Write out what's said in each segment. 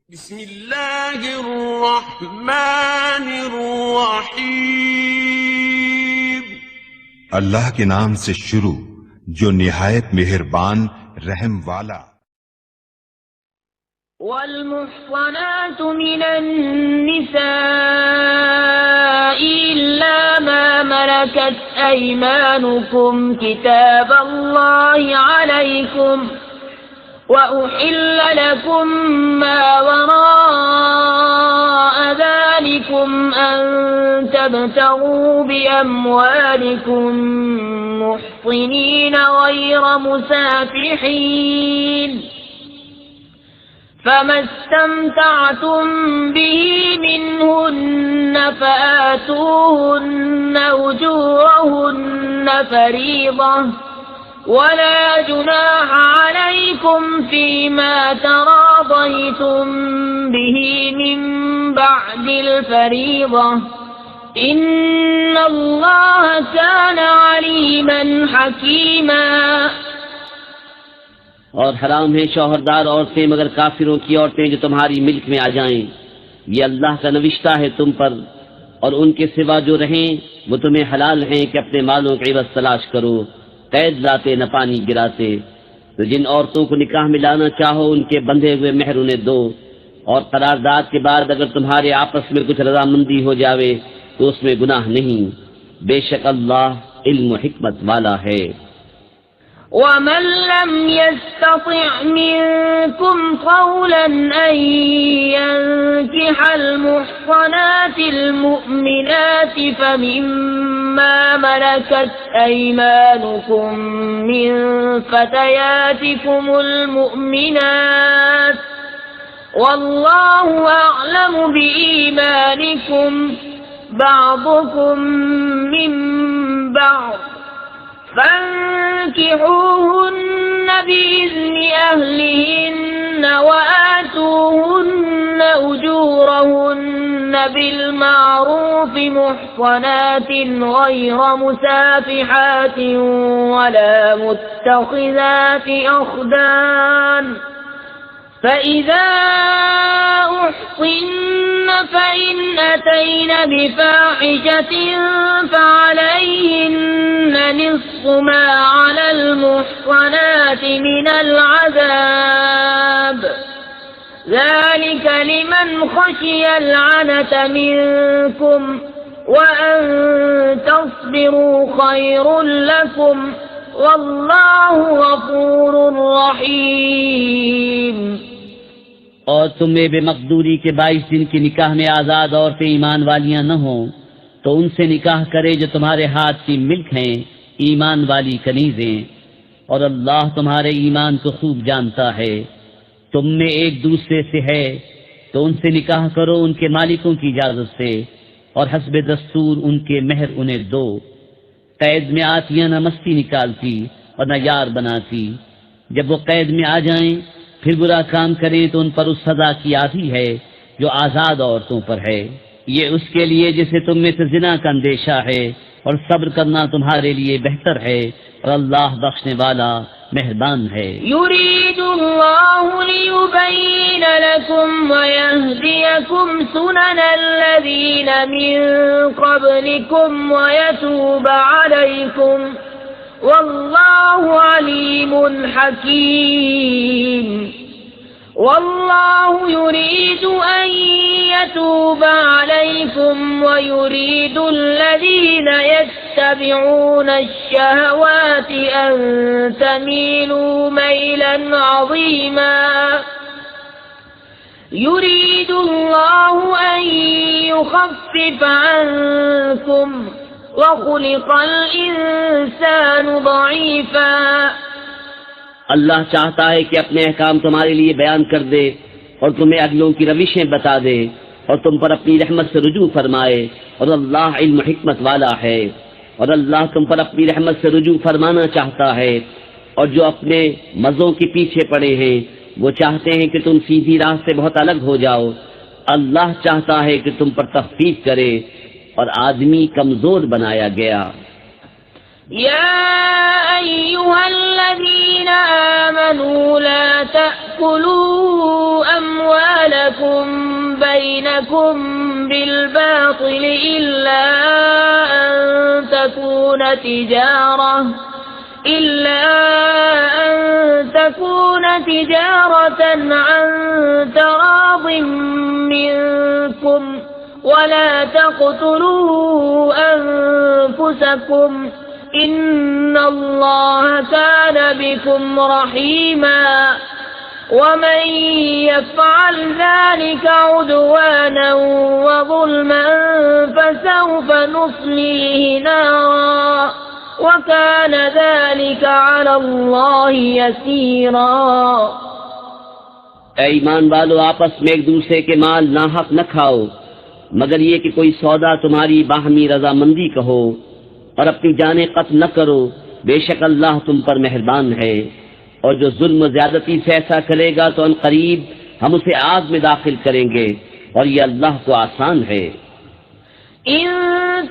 बिस्मिल्लाहिर्रहमानिर्रहीम। अल्लाह के नाम से शुरू जो निहायत मेहरबान रहम वाला। वल्मुहसनातु मिनन्निसाई इल्ला मा मलकत अयमानुकुम किताबल्लाहि अलैकुम वउहिल्ल लकुम मा वराअ ज़ालिकुम अन तबतगू बिअम्वालिकुम मुहसिनीन गैर मुसाफिहीन فما استمتعتم به منهن فآتوهن أجورهن فريضة ولا جناح عليكم فيما تراضيتم به من بعد الفريضة إن الله كان عليما حكيما। और हराम है शौहरदार औरतें मगर काफिरों की औरतें जो तुम्हारी मिल्क में आ जाएं। ये अल्लाह का नविश्ता है तुम पर, और उनके सिवा जो रहें वो तुम्हें हलाल हैं कि अपने मालों की इवज़ तलाश करो, कैद लाते न पानी गिराते। तो जिन औरतों को निकाह में लाना चाहो उनके बंधे हुए मेहर उन्हें दो, और करारदाद के बाद अगर तुम्हारे आपस में कुछ रजामंदी हो जावे तो उसमें गुनाह नहीं। बेशक अल्लाह इल्म हिकमत वाला है। ومن لم يستطع منكم طولا أن ينكح المحصنات المؤمنات فمما ملكت أيمانكم من فتياتكم المؤمنات والله أعلم بإيمانكم بعضكم من بعض فانكحوهن بإذن أهلهن وآتوهن أجورهن بالمعروف محصنات غير مسافحات ولا متخذات أخدان فإذا أحصن فإن أتين بفاحشة فعليهن نصف ما على المحصنات من العذاب ذلك لمن خشي العنة منكم وأن تصبروا خير لكم والله غफूर रहीम। और तुम्हें बेमकदूरी के 22 दिन की निकाह में आजाद औरतें ईमान वालियां न हो तो उनसे निकाह करे जो तुम्हारे हाथ की मिल्क हैं, ईमान वाली कनीजें। और अल्लाह तुम्हारे ईमान को खूब जानता है। तुम में एक दूसरे से है तो उनसे निकाह करो उनके मालिकों की इजाजत से, और हस्बे दस्तूर उनके मेहर उन्हें दो। कैद में आतियां न मस्ती निकालती और न यार बनाती। जब वो कैद में आ जाएं फिर बुरा काम करें तो उन पर उस सजा की आधी है जो आजाद औरतों पर है। ये उसके लिए जिसे तुम में से जिना का अंदेशा है, और सब्र करना तुम्हारे लिए बेहतर है, और अल्लाह बख्शने वाला मेहरबान है। युरीदुल्लाहु लियुबय्यिन लकुम व यहदियकुम सुननल्लज़ीन मिन क़ब्लिकुम व यतूब अलैकुम वल्लाहु अलीमुन हकीम। والله يريد أن يتوب عليكم ويريد الذين يتبعون الشهوات أن تميلوا ميلا عظيما يريد الله أن يخفف عنكم وخلق الإنسان ضعيفا। अल्लाह चाहता है कि अपने अहकाम तुम्हारे लिए बयान कर दे और तुम्हें अगलों की रविशें बता दे और तुम पर अपनी रहमत से रुजू फरमाए, और अल्लाह इल्म हिकमत वाला है। और अल्लाह तुम पर अपनी रहमत से रुजू फरमाना चाहता है, और जो अपने मज़ों के पीछे पड़े हैं वो चाहते हैं कि तुम सीधी राह से बहुत अलग हो जाओ। अल्लाह चाहता है कि तुम पर तख्फीफ करे, और आदमी कमजोर बनाया गया। يا أيها الذين آمنوا لا تأكلوا أموالكم لكم بينكم بالباطل إلا أن تكون تجارة عن تراض منكم ولا تقتلوا أنفسكم إن الله كان بكم رحيما ومن يفعل ذلك عدوانا وظلما فسوف نصليه نارا وكان ذلك على الله يسيرا। ऐ ईमान वालो, आपस में एक दूसरे के माल नाहक न खाओ मगर ये कि कोई सौदा तुम्हारी बाहमी रजामंदी कहो, और अपनी जाने कत्ल न करो, बेशक अल्लाह तुम पर मेहरबान है। और जो जुल्म ज्यादती से ऐसा करेगा तो अनकरीब हम उसे आग में दाखिल करेंगे, और ये अल्लाह को आसान है। इन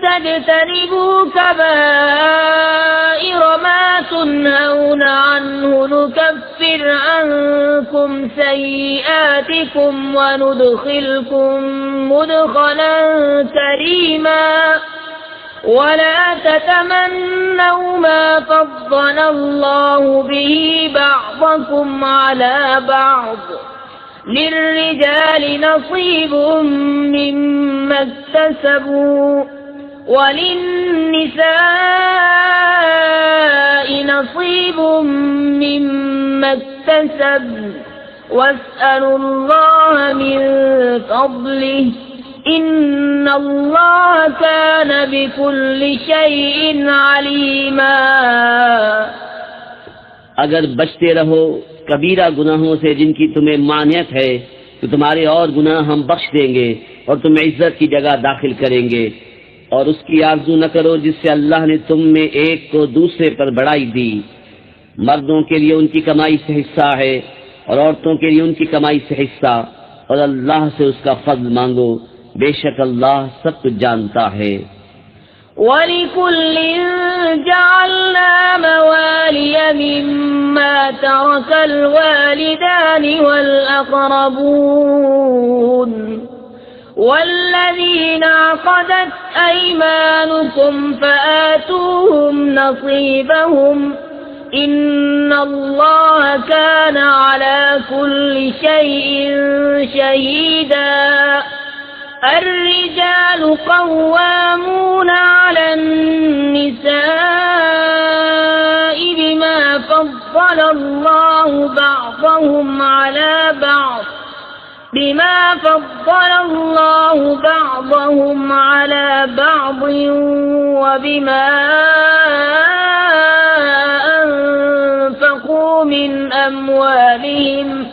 तजतनिबू कबाइर मा तुनहौन अन्हु नुकफ्फिर अन्कुम सय्यिआतिकुम व नुदखिलकुम मुदखलन करीमा वला ततमन्नौ मा फद्दल अल्लाहु बिही बअदकुम अला बअद लिर्रिजाल नसीब मिम्मा इक्तसबू वलिन्निसाइ नसीब मिम्मा इक्तसब्न वस्अलुल्लाह मिन फद्लिहि इन्ना अल्लाह कान बिकुल्लि शैइन अलीमा। अगर बचते रहो कबीरा गुनाहों से जिनकी तुम्हें मानियत है तो तुम्हारे और गुनाह हम बख्श देंगे और तुम्हें इज्जत की जगह दाखिल करेंगे। और उसकी आरज़ू न करो जिससे अल्लाह ने तुम में एक को दूसरे पर बढ़ाई दी। मर्दों के लिए उनकी कमाई से हिस्सा है और औरतों के लिए उनकी कमाई से हिस्सा, और अल्लाह से उसका फज़्ल मांगो, बेशक अल्लाह सब कुछ जानता है। वलिकुल्लिन जअलना मवालिय मिम्मा तरकल वालिदानि वल अक़रबून वल्लज़ीन अक़दत अयमानुकुम फ़आतूहुम नसीबहुम इन्नल्लाह कान अला कुल्लि शैइन शहीदा। الرجال قوامون على النساء بما فضل الله بعضهم على بعض وبما أنفقوا من أموالهم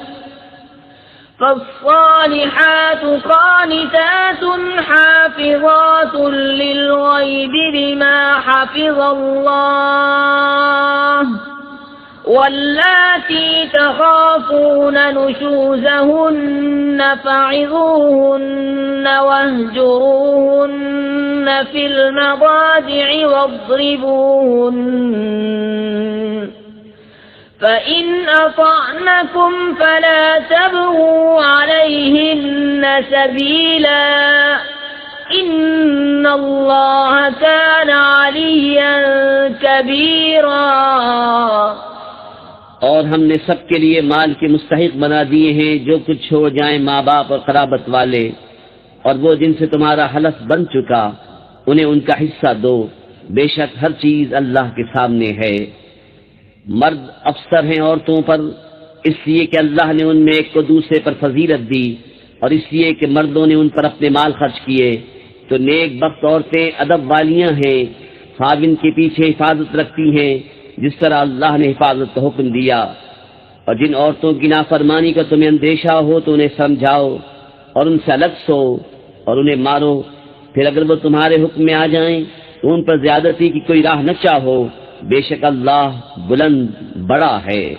فالصالحات قانتات حافظات للغيب بما حفظ الله واللاتي تخافون نشوزهن فعظوهن واهجروهن في المضاجع واضربوهن فإن أطعنكم فلا تبغوا عليهن سبيلا إن الله كان عليا كبيرا। और हमने सबके लिए माल के मुस्तहिक बना दिए हैं जो कुछ छोड़ जाएं माँ बाप और खराबत वाले, और वो जिनसे तुम्हारा हलफ बन चुका उन्हें उनका हिस्सा दो, बेशक हर चीज अल्लाह के सामने है। मर्द अफसर हैं औरतों पर इसलिए कि अल्लाह ने उनमें एक को दूसरे पर फजीलत दी, और इसलिए कि मर्दों ने उन पर अपने माल खर्च किए। तो नेक बख्त औरतें अदब वालियां हैं, खाविन के पीछे हिफाजत रखती हैं जिस तरह अल्लाह ने हिफाजत का हुक्म दिया। और जिन औरतों की नाफरमानी का तुम्हें अंदेशा हो तो उन्हें समझाओ और उनसे अलग सो और उन्हें मारो। फिर अगर वो तुम्हारे हुक्म में आ जाएं तो उन पर ज्यादती की कोई राह न चाहो, बेशक अल्लाह बुलंद बड़ा है।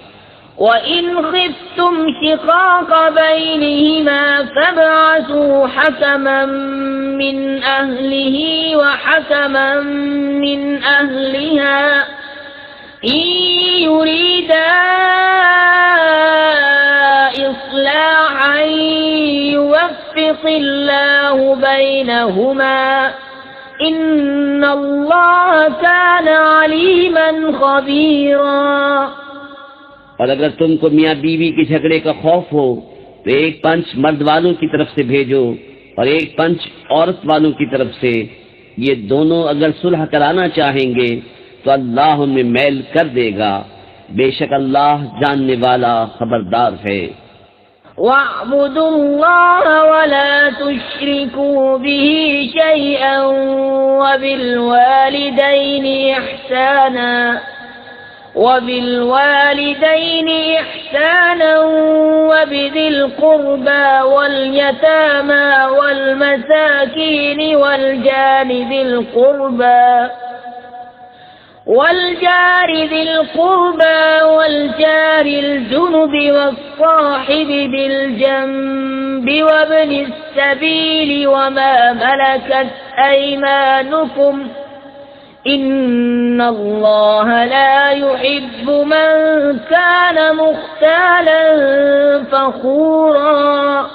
وَإِنْ خِفْتُمْ شِقَاقَ بَيْنِهِمَا فَابْعَثُوا حَكَمًا مِّنْ أَهْلِهِ وَحَكَمًا مِّنْ أَهْلِهَا إِنْ يُرِيدَا إِصْلَاحًا يفرق الله بينهما إن الله كان عليما خبيرا। और अगर तुमको मियाँ बीवी के झगड़े का खौफ हो तो एक पंच मर्द वालों की तरफ से भेजो और एक पंच औरत वालों की तरफ से। ये दोनों अगर सुलह कराना चाहेंगे तो अल्लाह उनमें मैल कर देगा। बेशक अल्लाह जानने वाला खबरदार है। वअब्दुल्लाह वला तुश्रिकू बिही शैअन وبالوالدين إحسانا وبذي القربى واليتامى والمساكين والجار ذي القربى والجار الجنب والصاحب بالجنب وابن السبيل وما ملكت أيمانكم إن الله لا يحب من كان مختالا فخورا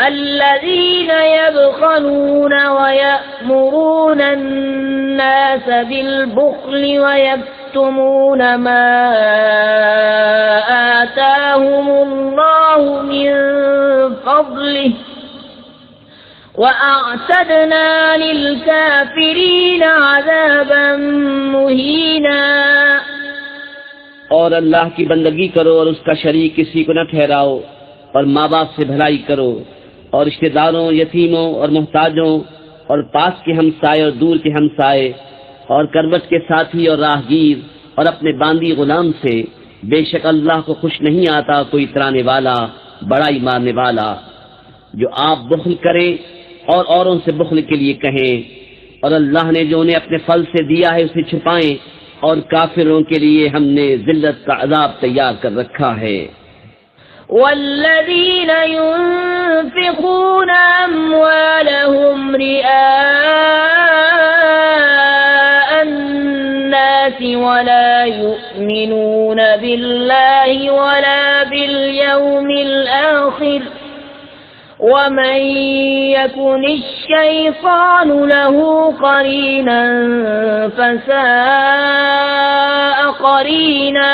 الذين يبخلون ويأمرون الناس بالبخل ويكتمون ما آتاهم الله من فضله وأعتدنا للكافرين عذابا मुहीना। और अल्लाह की बंदगी करो और उसका शरीक किसी को न ठहराओ और माँ बाप से भलाई करो और रिश्तेदारों, यतीमों और मोहताजों और पास के हमसाए और दूर के हमसाए और करबट के साथी और राहगीर और अपने बांदी गुलाम से। बेशक अल्लाह को खुश नहीं आता कोई इतराने वाला, बड़ाई मारने वाला। जो आप बुख्ल करें और औरों से बुख्ल के लिए कहें और अल्लाह ने जो उन्हें अपने फल से दिया है उसे छुपाएं और काफिरों के लिए हमने जिल्लत का अजाब तैयार कर रखा है। वल्लज़ीन युन्फ़िक़ून अम्वालहुम रिआअन-नासि वला युमिनून बिल्लाहि वला बिल-यौमिल आखिर वमन यकुन अश-शैतानु लहू क़रीना फ़साअ क़रीना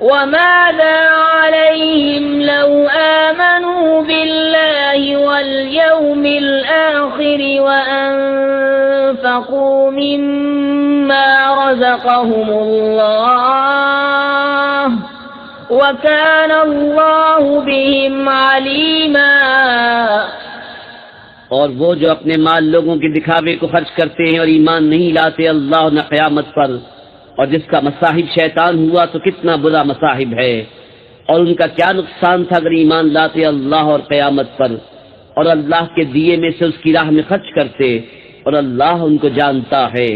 वमाज़ा अलैहिम लौ आमनू बिल्लाहि वल-यौमिल आखिर वअन्फ़क़ू मिम्मा रज़क़हुमुल्लाह वकान अल्लाहु बिहिम अलीमा। और वो जो अपने माल लोगों के दिखावे को खर्च करते हैं और ईमान नहीं लाते अल्लाह न क़यामत पर, और जिसका मसाहिब शैतान हुआ तो कितना बुरा मसाहिब है। और उनका क्या नुकसान था अगर ईमान लाते अल्लाह और क़यामत पर और अल्लाह के दिए में से उसकी राह में खर्च करते, और अल्लाह उनको जानता है।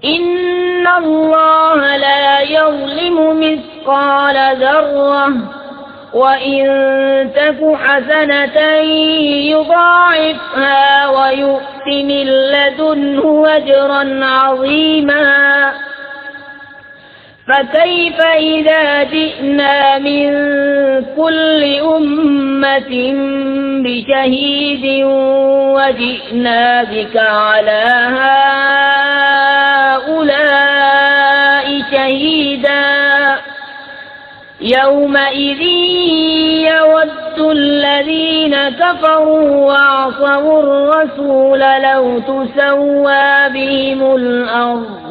इन्नल्लाह ला यज़लिमु मिस्क़ाल ज़र्रह व इन तकु हसनतन युज़ाइफ़हा व यु'ति मिन लदुन्हु अजरन अज़ीमा। فكيف إذا جئنا من كل أمة بشهيد وجئنا بك على هؤلاء شهيدا يومئذ يود الذين كفروا وعصوا الرسول لو تسوى بهم الأرض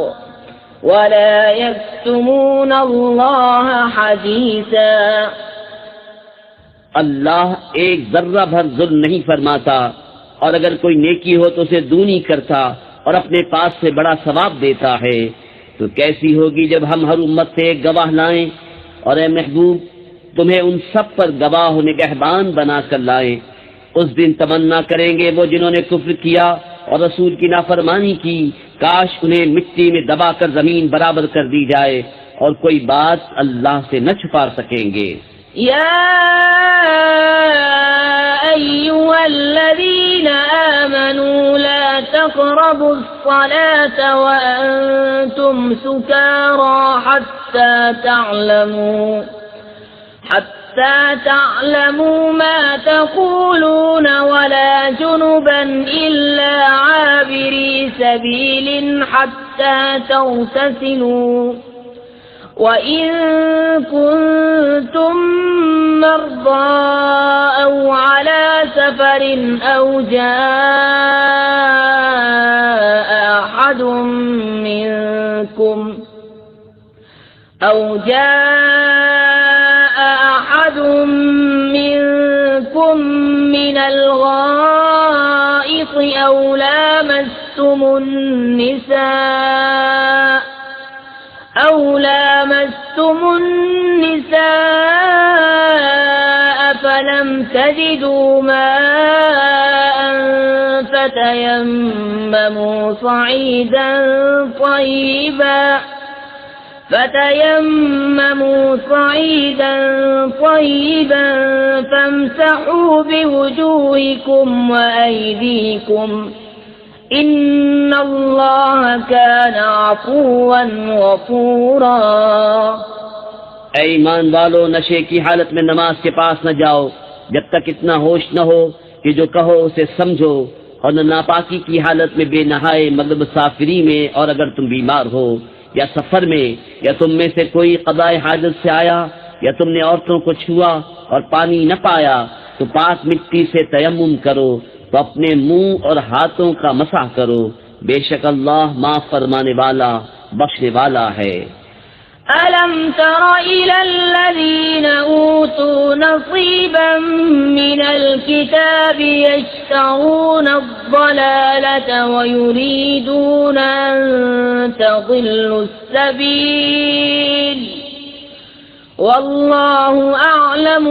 ولا يكتمون الله حدीसा। अल्लाह एक जर्रा भर जुल्म नहीं फरमाता, और अगर कोई नेकी हो तो उसे दूनी करता और अपने पास से बड़ा सवाब देता है। तो कैसी होगी जब हम हर उम्मत से एक गवाह लाएं, और ए महबूब तुम्हें उन सब पर गवाह और निगहबान बना कर लाएं। उस दिन तमन्ना करेंगे वो जिन्होंने कुफ्र किया और रसूल की नाफरमानी की, काश उन्हें मिट्टी में दबाकर जमीन बराबर कर दी जाए और कोई बात अल्लाह से न छुपा सकेंगे। या अय्युहल्लज़ीना आमनू ला तक़रबुस्सलात व حتى تعلموا ما تقولون ولا جنبا إلا عابري سبيل حتى تغتسلوا وإن كنتم مرضى أو على سفر أو جاء أحد منكم من الغائط أو لامستم النساء فلم تجدوا ماء فتيمموا صعيدا طيبا فامسحوا بوجوهكم وأيديكم إن الله كان عفوا غفورا ऐ ईमान वालो, नशे की हालत में नमाज के पास न जाओ जब तक इतना होश न हो कि जो कहो उसे समझो, और न नापाकी की हालत में बेनहाए मगर मुसाफिरी में, और अगर तुम बीमार हो या सफर में, या तुम में से कोई कदाए हाजत से आया, या तुमने औरतों को छुआ और पानी न पाया, तो पाक मिट्टी से तयम्मुम करो, तो अपने मुंह और हाथों का मसाह करो। बेशक अल्लाह माफ फरमाने वाला बख्शने वाला है। ألم تر إلى الذين أوتوا نصيبا من الكتاب يشترون الضلالة ويريدون أن تضلوا السبيل والله أعلم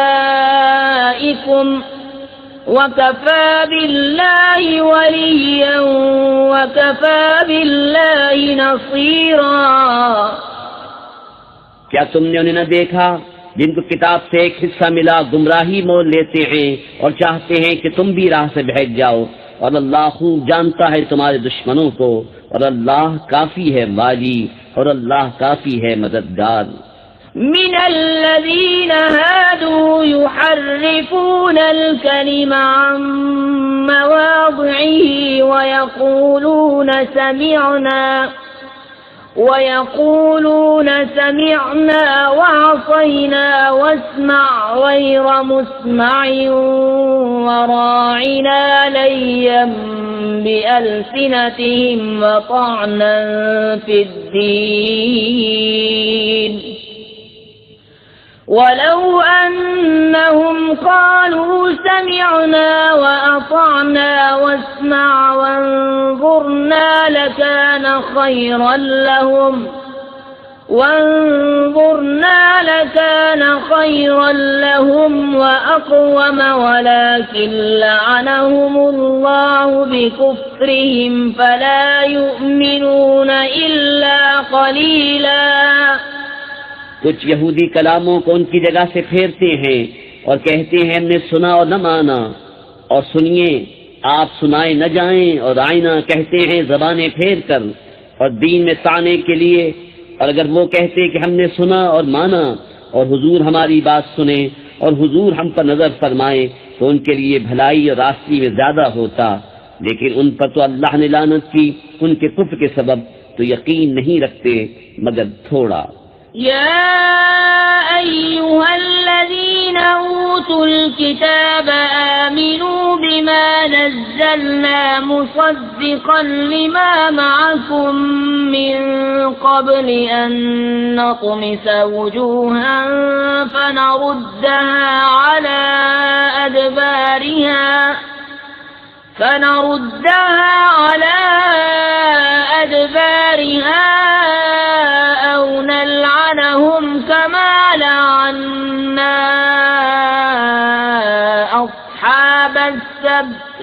بأعدائكم وكفى بالله وليا وكفى بالله نصيرا। क्या तुमने उन्हें न देखा जिनको किताब से एक हिस्सा मिला, गुमराही मोल लेते हैं और चाहते हैं कि तुम भी राह से बहक जाओ, और अल्लाह खूब जानता है तुम्हारे दुश्मनों को, और अल्लाह काफी है वाली, और अल्लाह काफी है मददगार। من الذين هادوا يحرفون الكلم عن مواضعه ويقولون سمعنا وعصينا واسمع غير مسمع وراعنا ليا بألسنتهم وطعنا في الدين ولو أنهم قالوا سمعنا وأطعنا واسمع وانظرنا لكان خيرا لهم وأقوم ولكن لعنهم الله بكفرهم فلا يؤمنون إلا قليلا। कुछ यहूदी कलामों को उनकी जगह से फेरते हैं और कहते हैं हमने सुना और न माना, और सुनिए आप सुनाए न जाएं, और आईना कहते हैं जबानें फेर कर, और दीन में ताने के लिए। और अगर वो कहते कि हमने सुना और माना और हुजूर हमारी बात सुने और हुजूर हम पर नजर फरमाए, तो उनके लिए भलाई और रास्ते में ज्यादा होता, लेकिन उन पर तो अल्लाह ने लानत की उनके कुफ्र के सबब, तो यकीन नहीं रखते मगर थोड़ा। يا أيها الذين أوتوا الكتاب آمنوا بما نزلنا مصدقا لما معكم من قبل أن نطمس وجوها فنردها على أدبارها أو نلعنهم كما لعنا أصحاب السبت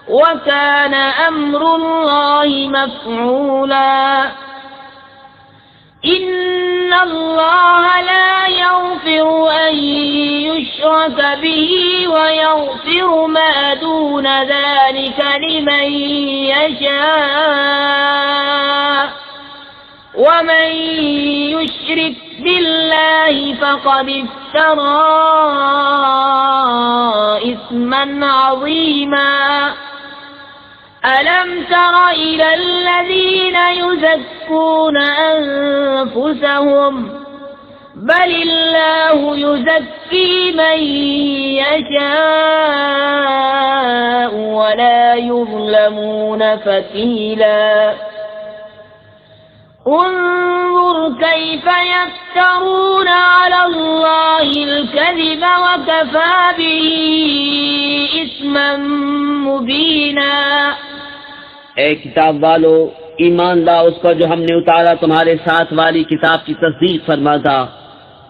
وكان أمر الله مفعولا। إن الله لا يغفر أن يشرك به ويغفر ما دون ذلك لمن يشاء ومن يشرك بالله فقد افترى إثما عظيما ألم تر إلى الذين يزكون أنفسهم بل الله يزكي من يشاء ولا يظلمون فتيلا انظر كيف يفترون على الله الكذب وكفى به إثما مبينا ए किताब वालो, ईमान लाओ उस पर जो हमने उतारा तुम्हारे साथ वाली किताब की तस्दीक फरमाता,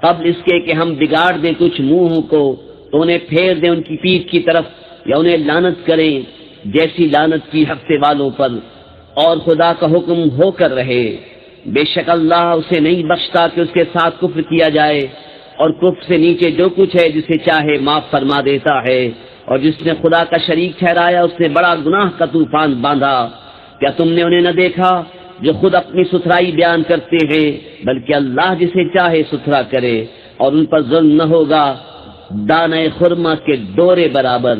तब इसके कि हम बिगाड़ दें कुछ मुंहों को तो उन्हें फेर दें उनकी पीठ की तरफ या उन्हें लानत करें जैसी लानत की हफ्ते वालों पर, और खुदा का हुक्म होकर रहे। बेशक अल्लाह उसे नहीं बख्शता कि उसके साथ कुफ्र किया जाए, और कुफ्र से नीचे जो कुछ है जिसे चाहे माफ फरमा देता है, और जिसने खुदा का शरीक ठहराया उसने बड़ा गुनाह का तूफान बांधा। क्या तुमने उन्हें न देखा जो खुद अपनी सुथराई बयान करते हैं, बल्कि अल्लाह जिसे चाहे सुथरा करे, और उन पर जुल्म न होगा दाने खुरमा के डोरे बराबर।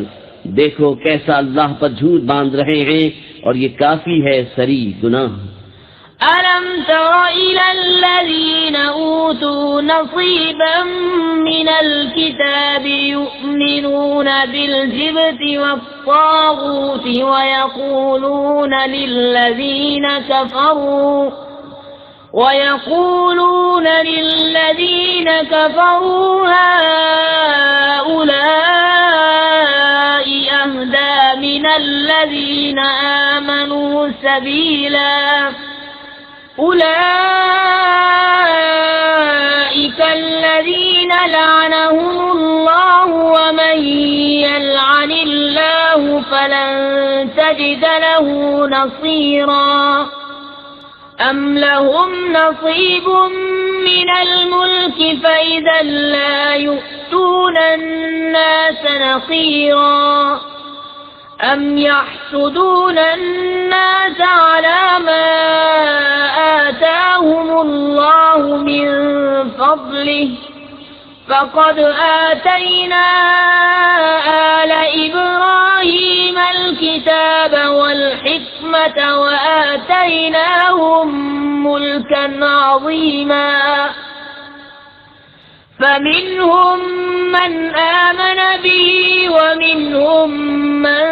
देखो कैसा अल्लाह पर झूठ बांध रहे हैं, और ये काफी है सरी गुनाह। ألم تر إلى الذين أوتوا نصيبا من الكتاب يؤمنون بالجبت والطاغوت ويقولون للذين كفروا هؤلاء أهدى من الذين آمنوا سبيلا أولئك الذين لعنهم الله ومن يلعن الله فلن تجد له نصيرا أم لهم نصيب من الملك فإذا لا يؤتون الناس نصيرا أم يحسدون الناس على ما آتاهم الله من فضله فقد آتينا آل إبراهيم الكتاب والحكمة وآتيناهم ملكا عظيما فمنهم من آمن به ومنهم من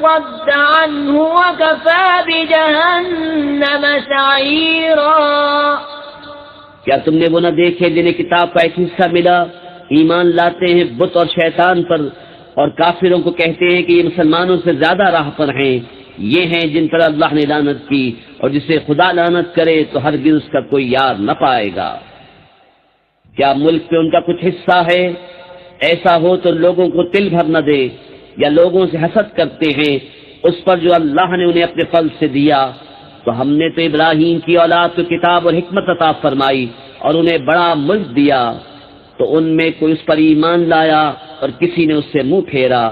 صد عنه وكفى بجهنم سعيرا। क्या तुमने वो न देखे जिन्हें किताब का एक हिस्सा मिला, ईमान लाते हैं बुत और शैतान पर, और काफिरों को कहते हैं कि ये मुसलमानों से ज्यादा राह पर हैं। ये हैं जिन पर अल्लाह ने लानत की, और जिसे खुदा लानत करे तो हरगिज़ उसका कोई यार न पाएगा। क्या मुल्क पे उनका कुछ हिस्सा है? ऐसा हो तो लोगों को तिल भर न दे, या लोगों से हसद करते हैं उस पर जो अल्लाह ने उन्हें अपने फल से दिया। तो हमने तो इब्राहीम की औलाद को किताब और हिकमत अता फरमाई और उन्हें बड़ा मुल्क दिया, तो उनमें कोई उस पर ईमान लाया और किसी ने उससे मुंह फेरा,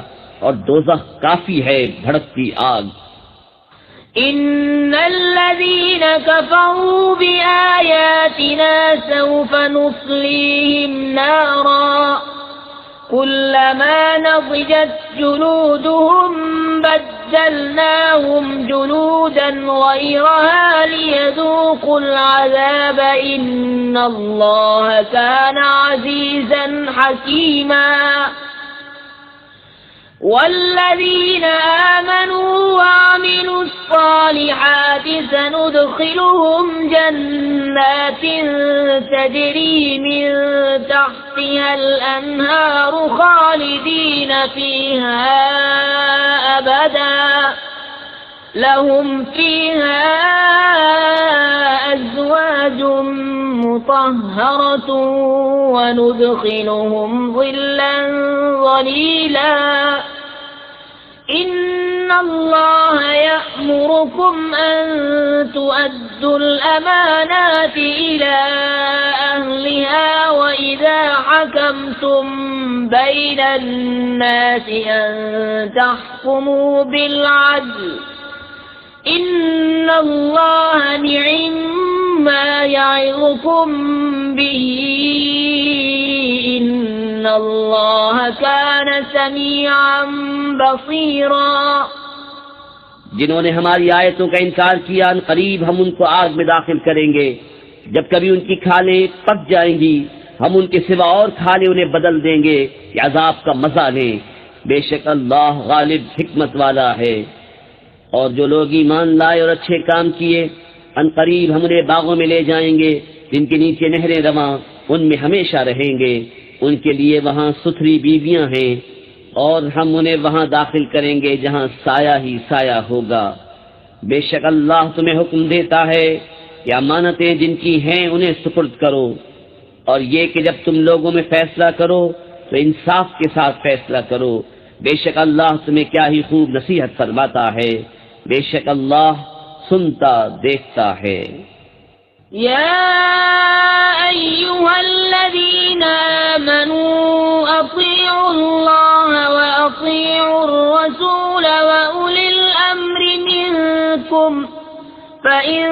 और दोज़ख काफी है भड़कती आग। इन्नल्लज़ीन कफ़रू बिआयातिना सौफ़ नुस्लीहिम नारा कुल्लमा नज़िजत जुलूदुहुम बद्दलनाहुम जुलूदन ग़यरहा लियज़ूक़ुल अज़ाब इन्नल्लाह कान अज़ीज़न हकीमा। والذين آمنوا وعملوا الصالحات سندخلهم جنات تجري من تحتها الأنهار خالدين فيها أبدا لهم فيها أزواج مطهرة وندخلهم ظلا ظليلا إن الله يأمركم أن تؤدوا الأمانات إلى أهلها وإذا حكمتم بين الناس أن تحكموا بالعدل إن الله نعم ما يعظكم به अल्लाह कान समीअन बसीरा। जिन्होंने हमारी आयतों का इनकार किया, अन करीब हम उनको आग में दाखिल करेंगे। जब कभी उनकी खालें पक जाएंगी, हम उनके सिवा और खाले उन्हें बदल देंगे कि अजाब का मजा लें। बेशक अल्लाह गालिब हिकमत वाला है। और जो लोग ईमान लाए और अच्छे काम किए, अनकरीब हम उन्हें बागों में ले जाएंगे जिनके नीचे नहरें रवां, उनमें हमेशा रहेंगे। उनके लिए वहां सुथरी बीवियां हैं और हम उन्हें वहां दाखिल करेंगे जहां साया ही साया होगा। बेशक अल्लाह तुम्हें हुक्म देता है कि अमानतें जिनकी हैं उन्हें सुपुर्द करो, और ये कि जब तुम लोगों में फैसला करो तो इंसाफ के साथ फैसला करो। बेशक अल्लाह तुम्हें क्या ही खूब नसीहत फरमाता है। बेशक अल्लाह सुनता देखता है। या अय्युहल्लज़ीना आमनू अतीउल्लाह व अतीउर रसूल व उलिल अम्रि मिनकुम फ़इन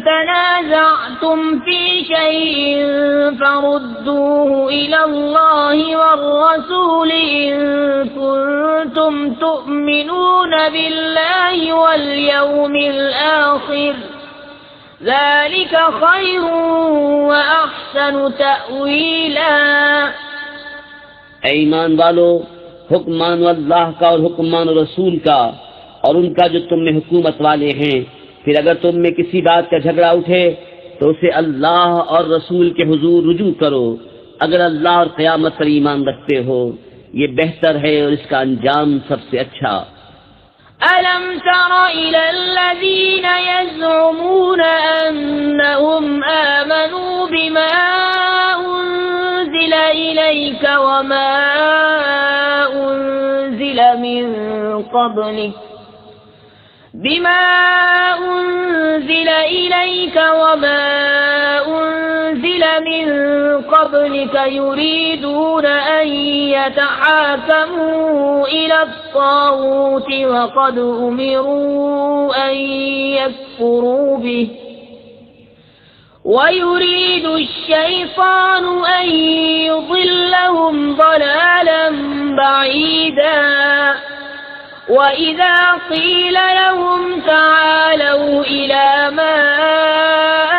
तनाज़अतुम फ़ी शैइन फ़रुद्दूहु इलल्लाहि वर्रसूल इन कुंतुम तु'मिनून बिल्लाहि वल यौमिल आखिर ज़ालिक खैरुन व अहसनु तअवीला। ऐ ईमान वालो, हुक्म मानो अल्लाह का और हुक्म मानो रसूल का और उनका जो तुम में हुकूमत वाले हैं। फिर अगर तुम में किसी बात का झगड़ा उठे तो उसे अल्लाह और रसूल के हुजूर रुजू करो, अगर अल्लाह और क़यामत पर ईमान रखते हो। ये बेहतर है और इसका अंजाम सबसे अच्छा। अलम तरा इलल्लज़ीन यज़उमून अन्नहुम आमनू बिमा उन्ज़िला इलैका वमा उन्ज़िला मिन क़ब्लिक बिमा उन्ज़िला इलैका वमा उन्ज़िला मिन क़ब्लिका युरीदून अन यतहाकमू इला त्ताग़ूत वक़द उमिरू अन यकफ़ुरू बिहि वयुरीदु अश-शैतानु अन युज़िल्लहुम ज़लालन बईदा। وإذا قيل لهم تعالوا إلى ما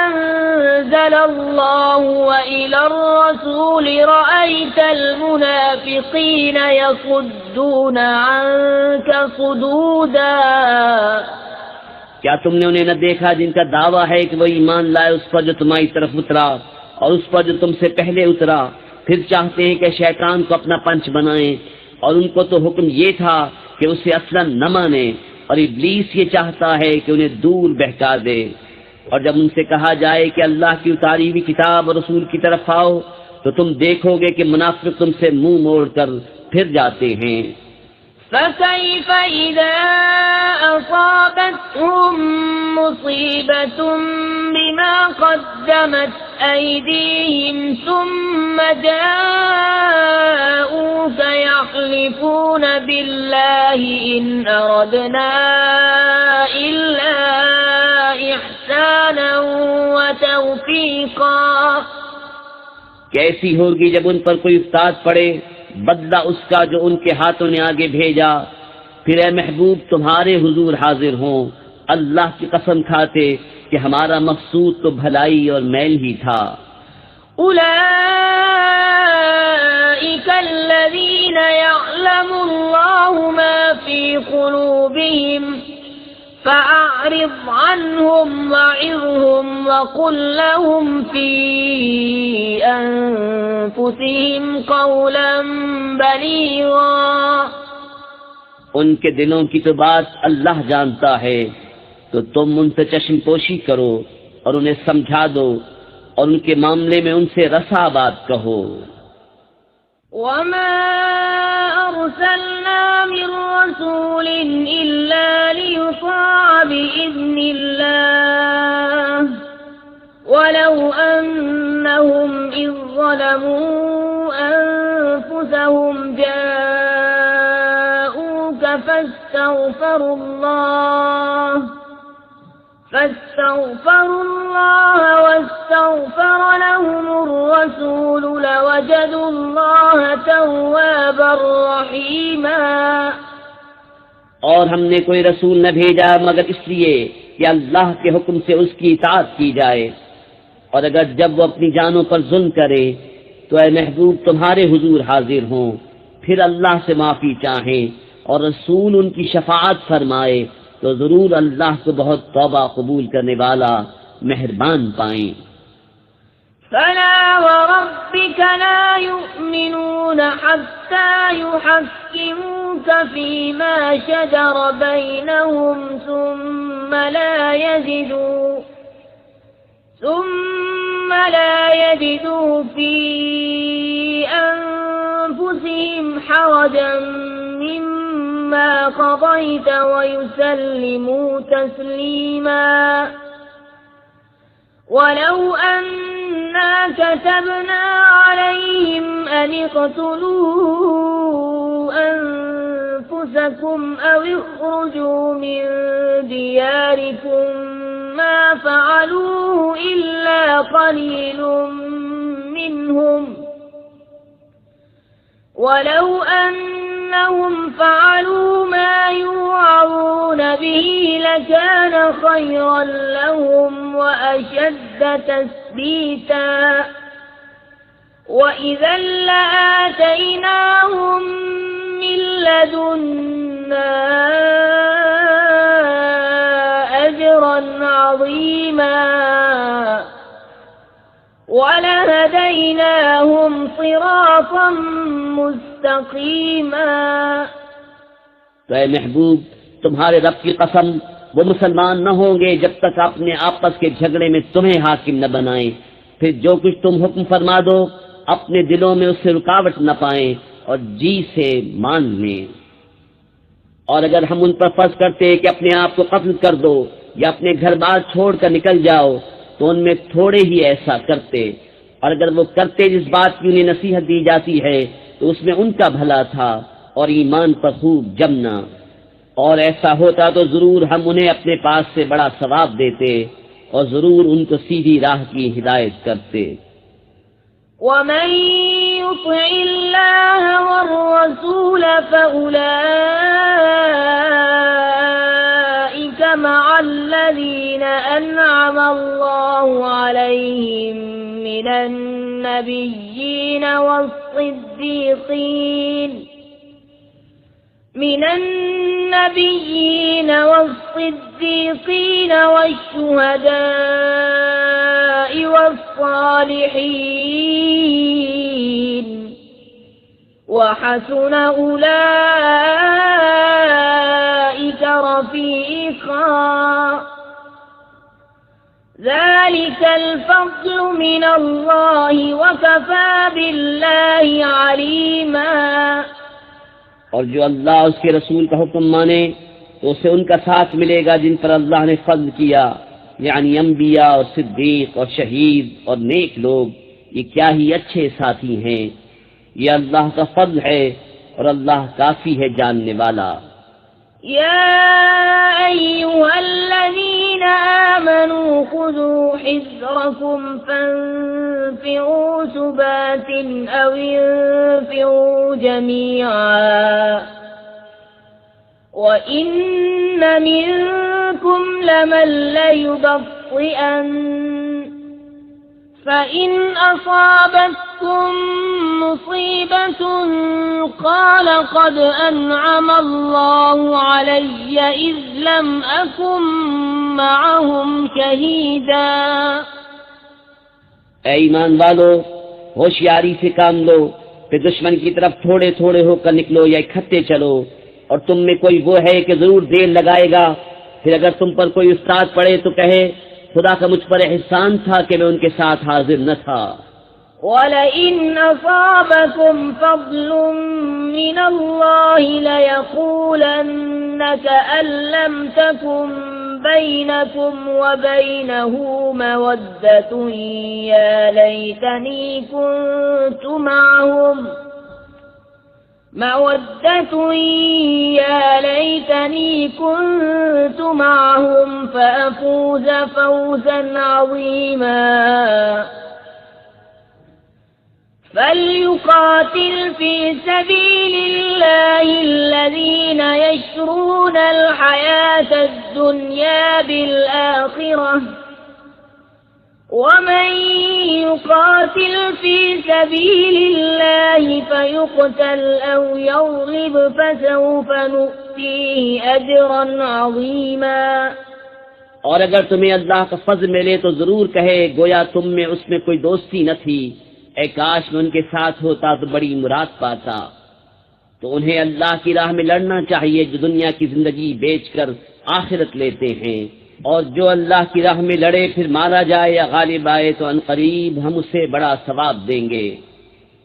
أنزل الله وإلى الرسول رأيت المنافقين يصدون عنك صدودا। क्या तुमने उन्हें न देखा जिनका दावा है कि वो ईमान लाए उस पर जो तुम्हारी तरफ उतरा और उस पर जो तुमसे पहले उतरा, फिर चाहते हैं कि शैतान को अपना पंच बनाएं, और उनको तो हुक्म ये था कि उसे असलन न माने, और इब्लीस ये चाहता है कि उन्हें दूर बहका दे। और जब उनसे कहा जाए कि अल्लाह की उतारी हुई किताब और रसूल की तरफ आओ, तो तुम देखोगे कि मुनाफिक तुमसे मुंह मोड़कर फिर जाते हैं। فكيف إذا أصابتهم مصيبة بما قدمت أيديهم ثم جاءوك يحلفون بالله إن أردنا إلا إحسانا وتوفيقا। कैसी होगी जब उन पर कोई उस्ताद पड़े, बदला उसका जो उनके हाथों ने आगे भेजा। फिर ए महबूब तुम्हारे हुजूर हाजिर हों अल्लाह की कसम खाते कि हमारा मकसूद तो भलाई और मैल ही था। उलाइका अल्लज़ीन यअलमुल्लाहु मा फी क़ुलूबिहिम फ़अअरिज़ अन्हुम वअज़िरहुम वक़ुल लहुम फ़ी अनफुसिहिम क़ौलन बलीग़ा। उनके दिलों की तो बात अल्लाह जानता है, तो तुम उनसे चश्मपोशी करो और उन्हें समझा दो और उनके मामले में उनसे रसा बात कहो। वमा अर्सलना मिन रसूलिन इल्ला लियुताअ बिइज़्निल्लाह वलौ अन्नहुम इज़ ज़लमू अन्फुसहुम जाऊका फस्तग़फरुल्लाह فاستغفروا الله واستغفر لهم الرسول لوجدوا الله توابا رحيما। और हमने कोई रसूल न भेजा मगर इसलिए कि अल्लाह के हुक्म से उसकी इताअत की जाए, और अगर जब वो अपनी जानों पर जुल्म करे तो ऐ महबूब तुम्हारे हुजूर हाजिर हों, फिर अल्लाह से माफी चाहें और रसूल उनकी शफाअत फरमाए, तो जरूर अल्लाह को बहुत तौबा कबूल करने वाला मेहरबान पाएं। فلا وربك لا يؤمنون حتى يحكموك فيما شجر بينهم ثم لا يجدوا في أنفسهم حرجا مما قضيت ويسلموا تسليما ولو أنا كتبنا عليهم أن اقتلوا أنفسكم أو اخرجوا من دياركم ما فعلوه إلا قليل منهم ولو أنهم فعلوا ما يوعظون به لكان خيرا لهم وأشد تثبيتا وإذا لآتيناهم من لدنا أجرا عظيما ولهديناهم صراطا मुस्तकीमा। तो ऐ महबूब तुम्हारे रब की कसम, वो मुसलमान न होंगे जब तक अपने आपस के झगड़े में तुम्हें हाकिम न बनाएं, फिर जो कुछ तुम हुक्म फरमा दो अपने दिलों में उससे रुकावट न पाएं और जी से मान लें। और अगर हम उन पर फर्ज करते कि अपने आप को कत्ल कर दो या अपने घर बार छोड़कर निकल जाओ तो उनमें थोड़े ही ऐसा करते, और अगर वो करते जिस बात की उन्हें नसीहत दी जाती है तो उसमें उनका भला था और ईमान पर खूब जमना, और ऐसा होता तो जरूर हम उन्हें अपने पास से बड़ा सवाब देते और जरूर उनको सीधी राह की हिदायत करते। ومن يطع الله والرسول فأولئك مع الذين أنعم الله عليهم من النبيين والصديقين والشهداء والصالحين وحسن أولئك رفيقا ذلك الفضل من الله وكفى بالله عليما। और जो अल्लाह उसके रसूल का हुक्म माने तो उसे उनका साथ मिलेगा जिन पर अल्लाह ने फज़्ल किया, यानी अंबिया और सिद्दीक और शहीद और नेक लोग। ये क्या ही अच्छे साथी हैं, ये अल्लाह का फज़्ल है और अल्लाह काफी है जानने वाला। या अय्युहल्लज़ीना आमनू खुज़ू हिज़्रकुम फन्फ़िरू सुबातिन अव इन्फ़िरू जमीअन वइन्न मिनकुम लमन लयुबत्तिअन फ़इन असाबतकुम मुसीबतुन क़ाल क़द अनअम अल्लाहु अलय्य इज़ लम अकुन मअहुम शहीदा। ऐ ईमान वालो, होशियारी से काम लो, फिर दुश्मन की तरफ थोड़े थोड़े होकर निकलो या इकट्ठे चलो, और तुम में कोई वो है कि जरूर देर लगाएगा। फिर अगर तुम पर कोई उस्ताद पड़े तो कहे खुदा का मुझ पर एहसान था कि मैं उनके साथ हाजिर न था। वलइन असाबकुम फज़लुम मिनल्लाहि लयक़ूलन्न कअन लम तकुन बैनकुम व बैनहु मवद्दतुन या लैतनी कुन्तु मअहुम مودة يا ليتني كنت معهم فأفوز فوزا عظيما فليقاتل في سبيل الله الذين يشرون الحياة الدنيا بالآخرة ومن يقاتل في سبيل الله فيقتل أو يغلب فسوف نؤتيه أجرا عظيما। और अगर तुम्हें अल्लाह का फज़ल मिले तो जरूर कहे गोया तुम में उसमें कोई दोस्ती न थी, ए काश में उनके साथ होता तो बड़ी मुराद पाता। तो उन्हें अल्लाह की राह में लड़ना चाहिए जो दुनिया की जिंदगी बेचकर आखिरत लेते हैं, और जो अल्लाह की राह में लड़े फिर मारा जाए या गालिब आए तो अनकरीब हम उसे बड़ा सवाब देंगे।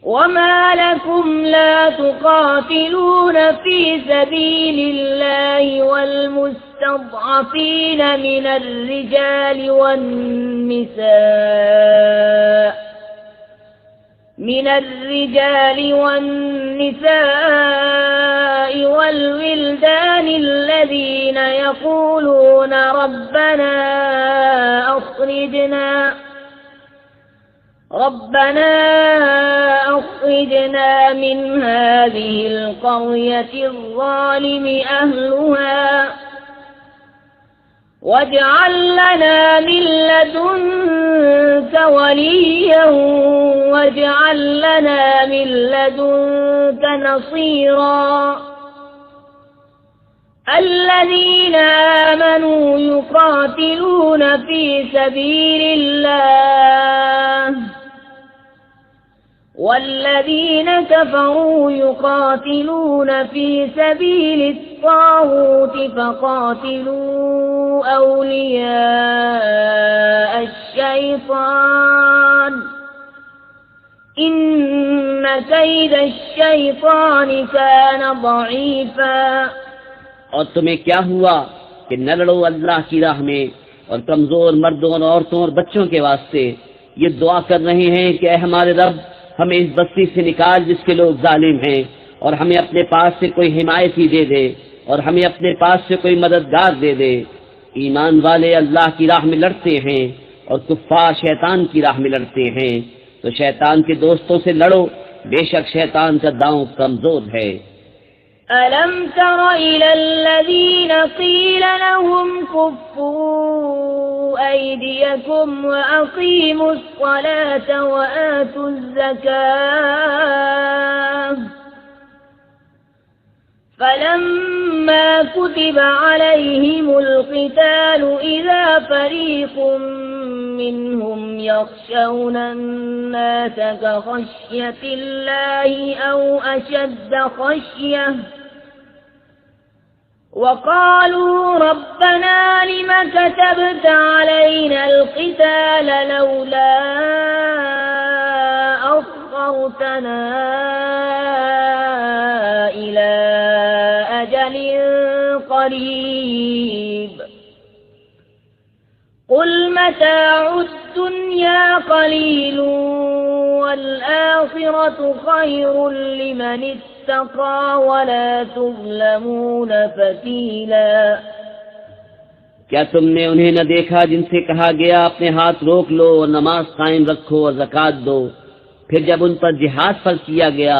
वमा लकुम ला तुकातिलून फी सबीलिल्लाहि वल मुस्तضعफीन मिनर रिजाल والنساء والولدان الذين يقولون ربنا أخرجنا من هذه القرية الظالم أهلها واجعل لنا من لدنك وليا واجعل لنا من لدنك نصيرا الذين آمنوا يقاتلون في سبيل الله والذين كفروا يقاتلون في سبيل الطاغوت فقاتلوا أولياء الشيطان إن كيد الشيطان كان ضعيفا। और तुम्हें क्या हुआ कि न लड़ो अल्लाह की राह में और कमजोर मर्दों और औरतों और बच्चों के वास्ते ये दुआ कर रहे हैं कि हमारे रब हमें इस बस्ती से निकाल जिसके लोग जालिम हैं, और हमें अपने पास से कोई हिमायती दे दे और हमें अपने पास से कोई मददगार दे दे। ईमान वाले अल्लाह की राह में लड़ते हैं और कुफ्फार शैतान की राह में लड़ते हैं, तो शैतान के दोस्तों से लड़ो, बेशक शैतान का दांव कमजोर है। अलम तरा इलल्लज़ीन क़ील लहुम कुफ्फू अयदियकुम व अक़ीमुस्सलात व आतुज़्ज़कात फलम्मा कुतिबा अलैहिमुल क़िताल इज़ा फ़रीक़ुम मिनहुम यख़शौना अन्नास कख़श्यतिल्लाहि औ अशद्द ख़श्यह وقالوا ربنا لم كتبت علينا القتال لولا أخرتنا إلى أجل قريب قل متاع الدنيا قليل والآخرة خير لمن اتقى ولا تظلمون فتيلا। क्या तुमने उन्हें न देखा जिनसे कहा गया अपने हाथ रोक लो और नमाज कायम रखो और ज़कात दो, फिर जब उन पर जिहाद फर्ज किया गया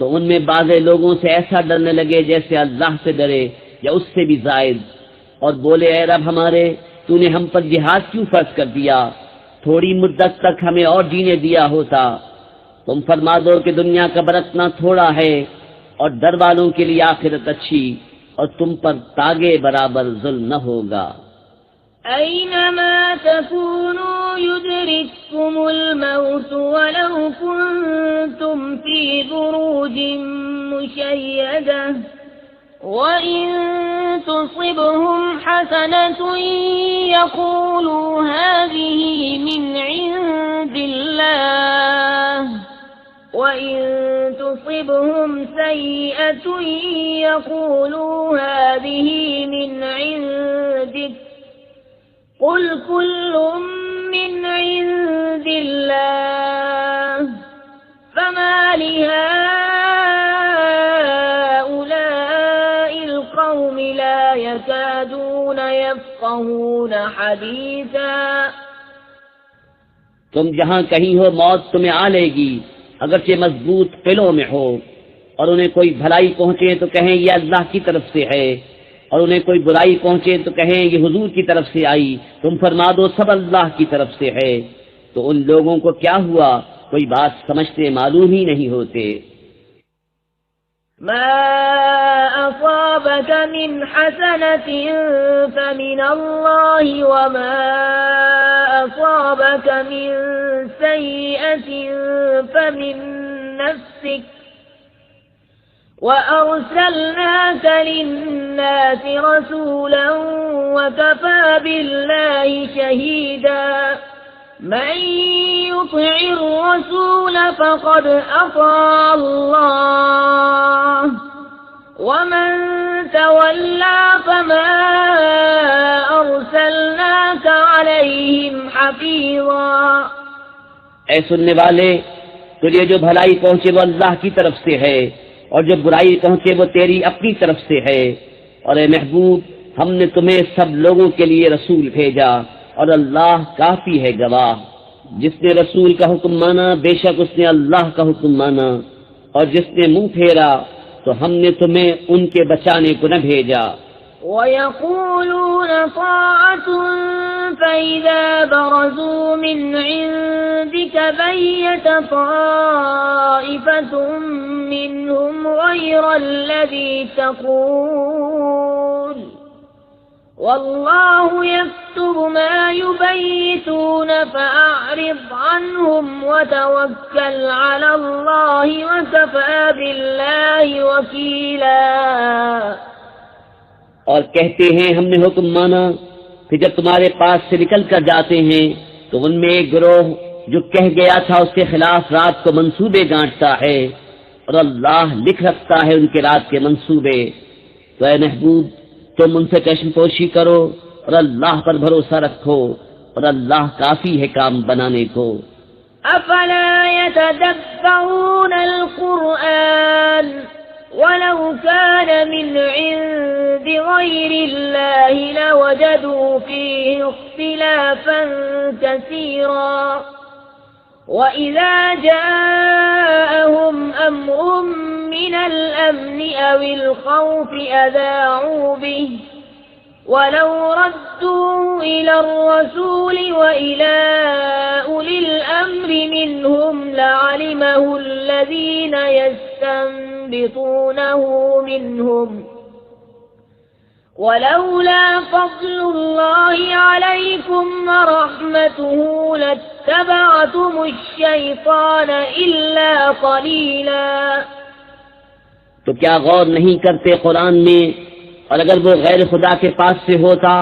तो उनमें बाज़े लोगों से ऐसा डरने लगे जैसे अल्लाह से डरे या उससे भी ज़ायद, और बोले ऐ रब हमारे, तूने हम पर जिहाद क्यों फर्ज कर दिया, थोड़ी मुद्दत तक हमें और जीने दिया होता। तुम फरमा दो कि दुनिया का बरतना थोड़ा है और डर वालों के लिए आखिरत अच्छी, और तुम पर तागे बराबर जुल्म न होगा। ऐनमा तकूनू युदरिकुमुल मौत वलौ कुन्तुम फी बुरूजिन मुशय्यदा वइन तुसिबहुम हसनतुन यक़ूलू हाज़िही मिन इंदिल्लाह وَإِن تُصِبْهُمْ سَيِّئَةٌ يَقُولُوا هَٰذِهِ مِنْ عِندِكَ قُلْ كُلٌّ مِّنْ عِندِ اللَّهِ فَمَالِ يفقهون حديثا तुम जहाँ कहीं हो मौत तुम्हें आ लेगी, अगरचे मजबूत किलों में हो। और उन्हें कोई भलाई पहुँचे तो कहें ये अल्लाह की तरफ से है, और उन्हें कोई बुराई पहुँचे तो कहें ये हुजूर की तरफ से आई। तुम फरमा दो सब अल्लाह की तरफ से है। तो उन लोगों को क्या हुआ, कोई बात समझते मालूम ही नहीं होते। ما أصابك من حسنة فمن الله وما أصابك من سيئة فمن نفسك وأرسلناك للناس رسولا وكفى بالله شهيدا من يطع الرسول فقد أطاع الله ومن تولى فما أرسلناك عليهم حفيظا। ऐ सुनने वाले, तुझे जो भलाई पहुँचे वो अल्लाह की तरफ से है, और जो बुराई पहुँचे वो तेरी अपनी तरफ से है। और ए महबूब, हमने तुम्हें सब लोगों के लिए रसूल भेजा, और अल्लाह काफी है गवाह। जिसने रसूल का हुक्म माना बेशक उसने अल्लाह का हुक्म माना, और जिसने मुंह फेरा तो हमने तुम्हें उनके बचाने को न भेजा। ويقولون طاعة فإذا برزوا من عندك بيت طائفة منهم غير الذي تقول والله يكتب ما يبيتون فأعرض عنهم وتوكل على الله وكفى بالله وكيلا। और कहते हैं हमने हुक्म माना, फिर जब तुम्हारे पास से निकल कर जाते हैं तो उनमें एक गिरोह जो कह गया था उसके खिलाफ रात को मंसूबे गांठता है, और अल्लाह लिख रखता है उनके रात के मंसूबे। तो ऐ महबूब, तुम उनसे चश्मपोशी करो और अल्लाह पर भरोसा रखो, और अल्लाह काफी है काम बनाने को। अफला यतदब्बरून अल-कुरआन वलौ कान मिन इंदि गैरिल्लाहि लवजदू फीहि इख्तिलाफन कसीरा वइज़ा जाअहुम अम्रुन मिनल अम्नि अविल खौफि अज़ाऊ बिहि वलौ रद्दूहु इलर रसूलि व इला उलिल अम्रि मिनहुम लअलिमहु अल्लज़ीन यस्तंबितूनहु मिनहुम वलौला फज़्लुल्लाहि अलैकुम व रहमतुहु लत्तबअतुमुश्शैतान इल्ला क़लीला। तो क्या गौर नहीं करते कुरान में? और अगर वो गैर खुदा के पास से होता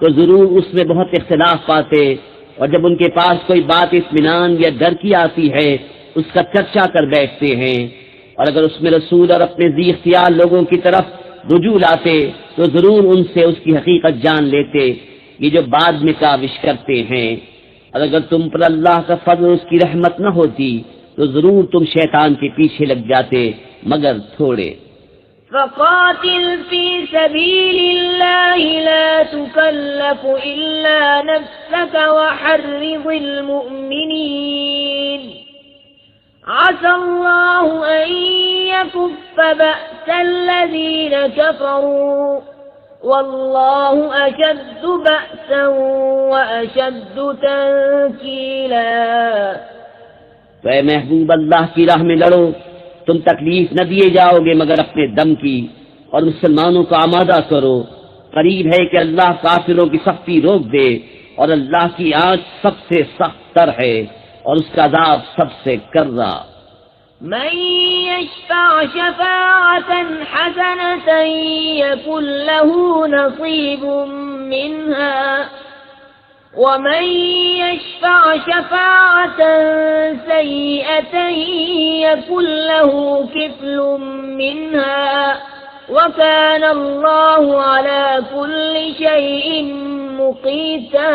तो जरूर उसमें बहुत इख्तिलाफ पाते, और जब उनके पास कोई बात इत्मीनान या डर की आती है उसका चर्चा कर बैठते हैं। और अगर उसमें रसूल और अपने जी इख्तियार लोगों की तरफ रुजू लाते तो जरूर उनसे उसकी हकीकत जान लेते, ये जो बाद में काविश करते हैं। और अगर तुम पर अल्लाह का फज़ल उसकी रहमत न होती तो जरूर तुम शैतान के पीछे लग जाते, मगर थोड़े। फ़क़ातिल फ़ी सबीलिल्लाहि ला तुकल्लफ़ु इल्ला नफ़्सक वहर्रिज़िल मुअ्मिनीन असल्लाहु अन यकुफ़्फ़ बअसल्लज़ीन कफ़रू वल्लाहु अशद्दु बअसन व अशद्दु तंकीला। तो ऐ महबूब, अल्लाह की राह में लड़ो, तुम तकलीफ न दिए जाओगे मगर अपने दम की, और मुसलमानों को आमादा करो। करीब है कि अल्लाह काफिरों की सख्ती रोक दे, और अल्लाह की आंच सबसे सख्त तर है, और उसका अज़ाब सबसे कर्रा। मन यशफ़अ शफ़ाअतन हसनतन यकुन लहू नसीबुम मिन्हा वमन यशफ़अ शफ़ाअतन सय्यअतन यकुन लहू किफ़लुम मिन्हा वकान अल्लाहु अला कुल्लि शैइन मुक़ीता।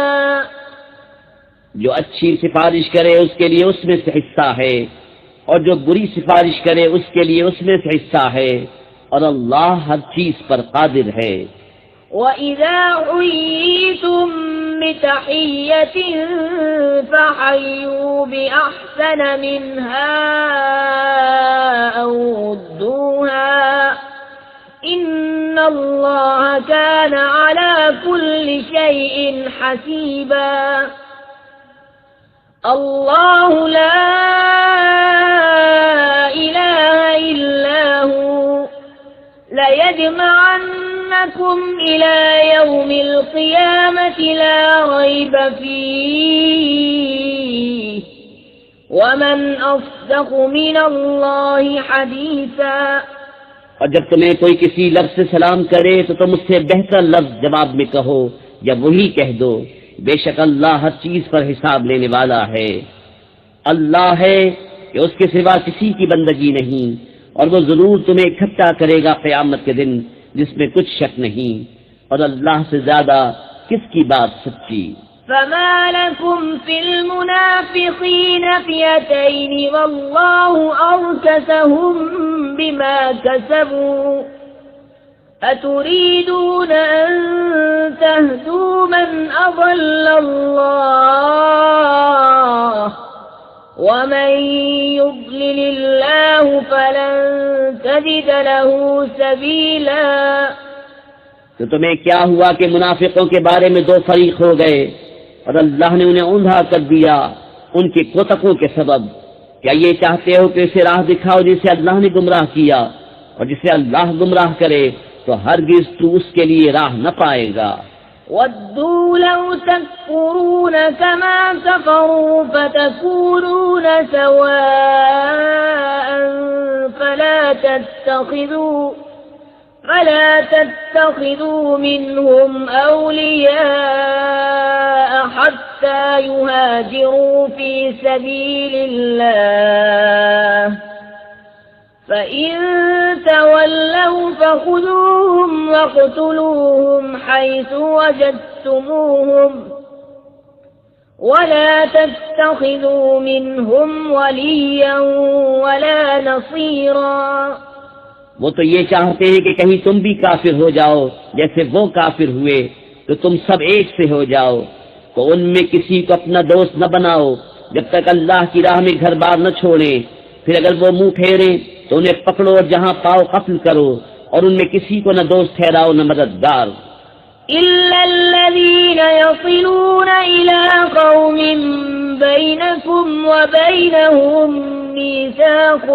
जो अच्छी सिफारिश करे उसके लिए उसमें से हिस्सा है, और जो बुरी सिफारिश करे उसके लिए उसमें से हिस्सा है, और अल्लाह हर चीज पर कादिर है। وَإِذَا حُيِّيتُم بِتَحِيَّةٍ فَحَيُّوا بِأَحْسَنَ مِنْهَا أَوْ رُدُّوهَا إِنَّ اللَّهَ كَانَ عَلَى كُلِّ شَيْءٍ حَسِيبًا الله لا إله إلا هو ليجمعنكم إلى يوم القيامة لا ريب فيه ومن أصدق من الله حديثا। और जब तुम्हें कोई किसी लफ्ज से सलाम करे तो तुम उससे बेहतर लफ्ज जवाब में कहो या वही कह दो, बेशक अल्लाह हर चीज पर हिसाब लेने वाला है। अल्लाह है कि उसके सिवा किसी की बंदगी नहीं, और वो जरूर तुम्हें इकट्ठा करेगा क़यामत के दिन जिसमें कुछ शक नहीं, और अल्लाह से ज्यादा किसकी बात सच्ची। فما لكم في المنافقين فئتين والله أركسهم بما كسبوا أتريدون أن تهدوا من أضل الله ومن يضلل الله فلن تجد له سبيلا। तो तुम्हें क्या हुआ कि मुनाफिकों के बारे में दो फरीक हो गए और अल्लाह ने उन्हें ऊंधा कर दिया उनके कोतकों के सबब। क्या ये चाहते हो कि उसे राह दिखाओ जिसे अल्लाह ने गुमराह किया, और जिसे अल्लाह गुमराह करे तो हरगिज तू उसके लिए राह न पाएगा। وَدُّوا لَوْ تَكْفُرُونَ كَمَا كَفَرُوا فَتَكُونُونَ سَوَاءً فلا تتخذوا منهم أولياء حتى يهاجروا في سبيل الله فإن تولوا فخذوهم واقتلوهم حيث وجدتموهم ولا تتخذوا منهم وليا ولا نصيرا। वो तो ये चाहते हैं कि कहीं तुम भी काफिर हो जाओ जैसे वो काफिर हुए, तो तुम सब एक से हो जाओ। तो उनमें किसी को अपना दोस्त न बनाओ जब तक अल्लाह की राह में घर बार न छोड़े। फिर अगर वो मुंह फेरे तो उन्हें पकड़ो और जहाँ पाओ कत्ल करो, और उनमें किसी को न दोस्त ठहराओ न मददगार। إلا الذين يصلون إلى قوم بينكم وبينهم ميثاق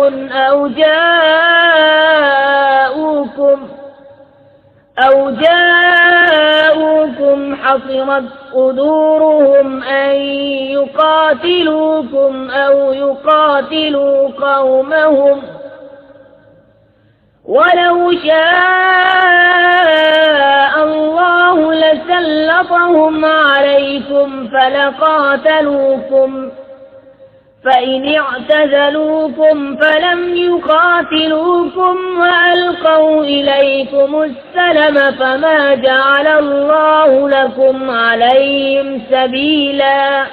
أو جاءوكم حصرت صدورهم أن يقاتلوكم أو يقاتلوا قومهم ولو شاء الله لسلطهم عليكم فلقاتلوكم فإن اعتزلوكم فلم يقاتلوكم وألقوا إليكم السلم فما جعل الله لكم عليهم سبيلا।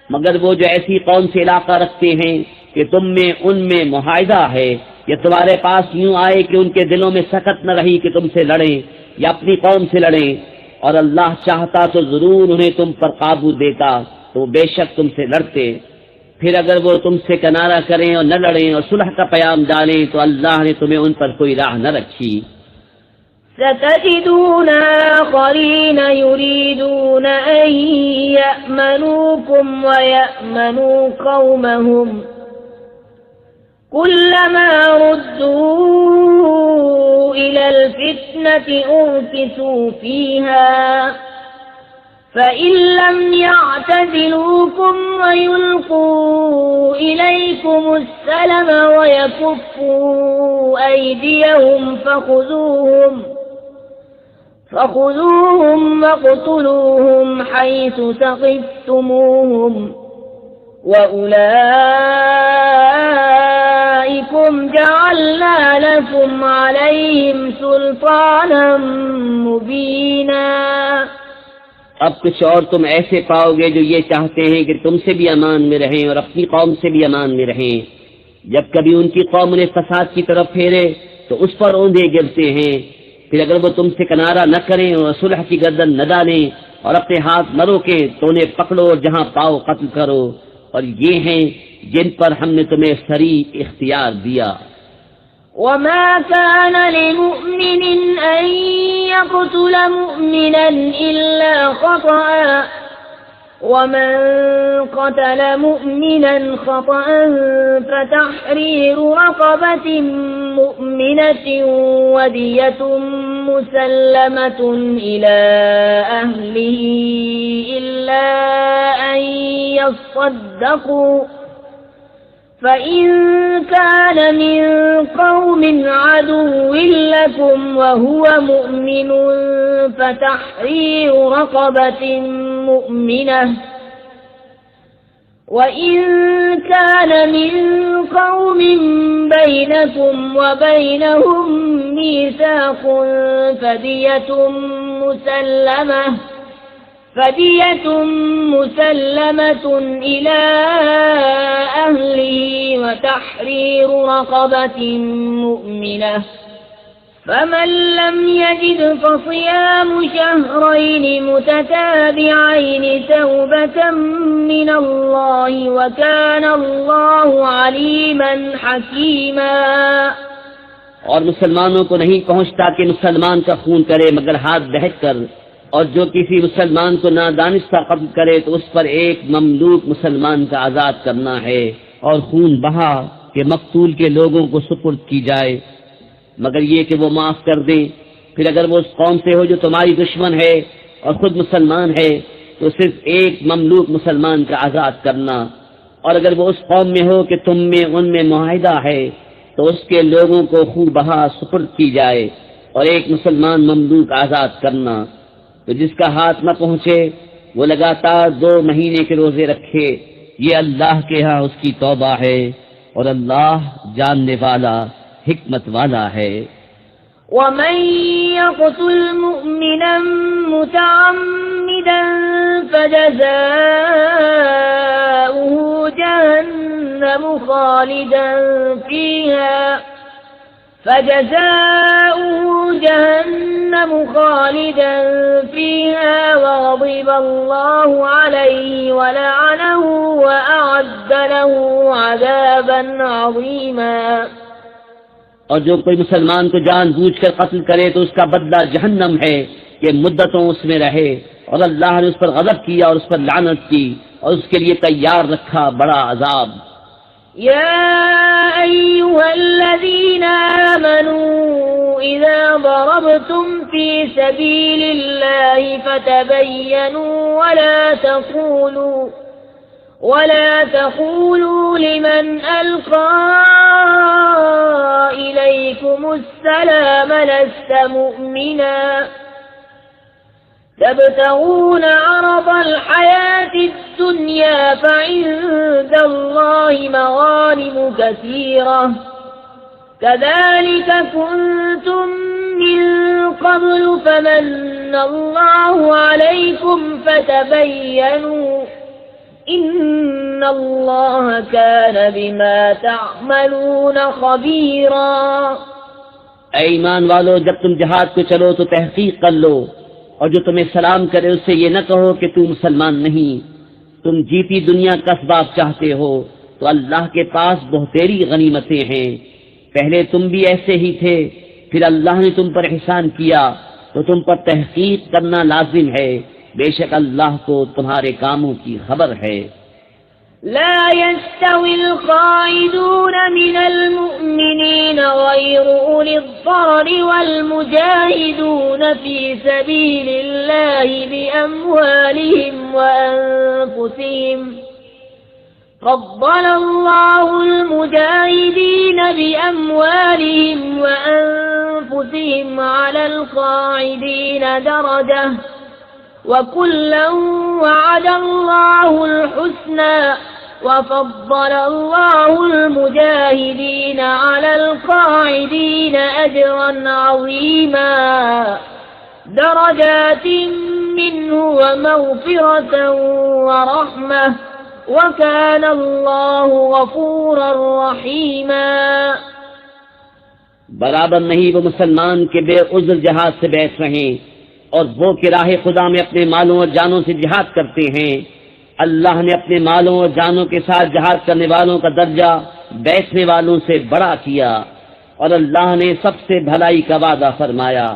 मगर वो जो ऐसी कौम से इलाका रखते हैं कि तुम में उनमें मुआहिदा है, या तुम्हारे पास यूं आए कि उनके दिलों में सकत न रही कि तुमसे लड़ें या अपनी कौम से लड़ें, और अल्लाह चाहता तो जरूर उन्हें तुम पर काबू देता, तो बेशक तुमसे लड़ते। फिर अगर वो तुमसे किनारा करें और न लड़ें और सुलह का पैगाम डालें तो अल्लाह ने तुम्हें उन पर कोई राह न रखी। ستجدون آخرين يريدون أن يأمنوكم ويأمنوا قومهم كلما ردوا إلى الفتنة أركسوا فيها فإن لم يعتزلوكم ويلقوا إليكم السلم ويكفوا أيديهم فخذوهم واقتلوهم حيث ثقفتموهم وأولئكم جعلنا لكم عليهم سلطانا مبينا। अब कुछ और तुम ऐसे पाओगे जो ये चाहते हैं कि तुमसे भी अमान में रहें और अपनी कौम से भी अमान में रहें। जब कभी उनकी कौम उन्हें फसाद की तरफ फेरे तो उस पर औंधे गिरते हैं, फिर अगर वो तुमसे किनारा न करें और सुलह की गर्दन न डालें और अपने हाथ न रोके तो उन्हें पकड़ो और जहां पाओ कत्ल करो। और ये हैं जिन पर हमने तुम्हें सरी इख्तियार दिया। وما كان لمؤمن أن يقتل مؤمنا إلا خطأ ومن قتل مؤمنا خطأ فتحرير رقبة مؤمنة ودية مسلمة إلى أهله إلا أن يصدقوا فإن كان من قوم عدو لكم وهو مؤمن فتحرير رقبة مؤمنة وإن كان من قوم بينكم وبينهم ميثاق فدية مسلمة إلى أهله وتحرير رقبة مؤمنة فمن لم يجد فصيام شهرين متتابعين توبة من الله وكان الله عليما حكيما। और मुसलमानों को नहीं पहुंचता कि मुसलमान का खून करे मगर हाथ बहक कर, और जो किसी मुसलमान को नादानिस्ता कत्ल करे तो उस पर एक ममलूक मुसलमान का आजाद करना है, और खून बहा कि मकतूल के लोगों को सुपुर्द की जाए मगर ये कि वो माफ कर दें। फिर अगर वो उस कौम से हो जो तुम्हारी दुश्मन है और खुद मुसलमान है तो सिर्फ एक ममलूक मुसलमान का आजाद करना, और अगर वो उस कौम में हो कि तुम में उनमें मुआहिदा है तो उसके लोगों को खूब बहा सुपुर्द की जाए और एक मुसलमान ममलूक आजाद करना। तो जिसका हाथ न पहुंचे वो लगातार 2 महीने के रोजे रखे, ये अल्लाह के यहाँ उसकी तौबा है और अल्लाह जानने वाला हिकमत वाला है। ومن يقتل مؤمنا متعمدا فجزاؤه جهنم خالدا فيها وغضب الله عليه ولعنه وأعد له عذابا عظيما। और जो कोई मुसलमान को जानबूझकर कत्ल करे तो उसका बदला जहन्नम है कि मुद्दतों उसमें रहे, और अल्लाह ने उस पर गज़ब किया और उस पर लानत की और उसके लिए तैयार रखा बड़ा अजाब। या अय्युहल्लज़ीना आमनू इज़ा ज़रबतुम फ़ी सबीलिल्लाहि फ़तबय्यनू ولا تقولوا لمن ألقى إليكم السلام لست مؤمنا تبتغون عرض الحياة الدنيا فعند الله مغانم كثيرة كذلك كنتم من قبل فمن الله عليكم فتبينوا إن الله كان بما تعملون خبيरा। ऐ ईमान वालो, जब तुम जिहाद को चलो तो तहकीक कर लो, और जो तुम्हें सलाम करे उससे ये न कहो कि तू मुसलमान नहीं। तुम जीती दुनिया का असबाब चाहते हो तो अल्लाह के पास बहुतेरी गनीमतें हैं। पहले तुम भी ऐसे ही थे, फिर अल्लाह ने तुम पर एहसान किया तो तुम पर तहकीक करना लाजिम है। बेशक अल्लाह को तुम्हारे कामों की खबर है। لا يستوي القاعدون من المؤمنين غير أولي الضرر والمجاهدون في سبيل الله بأموالهم وأنفسهم فضل الله المجاهدين بأموالهم وأنفسهم على القاعدين درجة وكلا وعد الله الحسنى وفضل الله المجاهدين على القاعدين أجرا عظيما درجات منه ومغفرة ورحمة وكان الله غفورا رحيما। बराबर नहीं वो मुसलमान के बेउज़्र जहाज से बैठ रहे और वो कि राह खुदा में अपने मालों और जानों से जिहाद करते हैं। अल्लाह ने अपने मालों और जानों के साथ जिहाद करने वालों का दर्जा बैठने वालों से बड़ा किया और अल्लाह ने सबसे भलाई का वादा फरमाया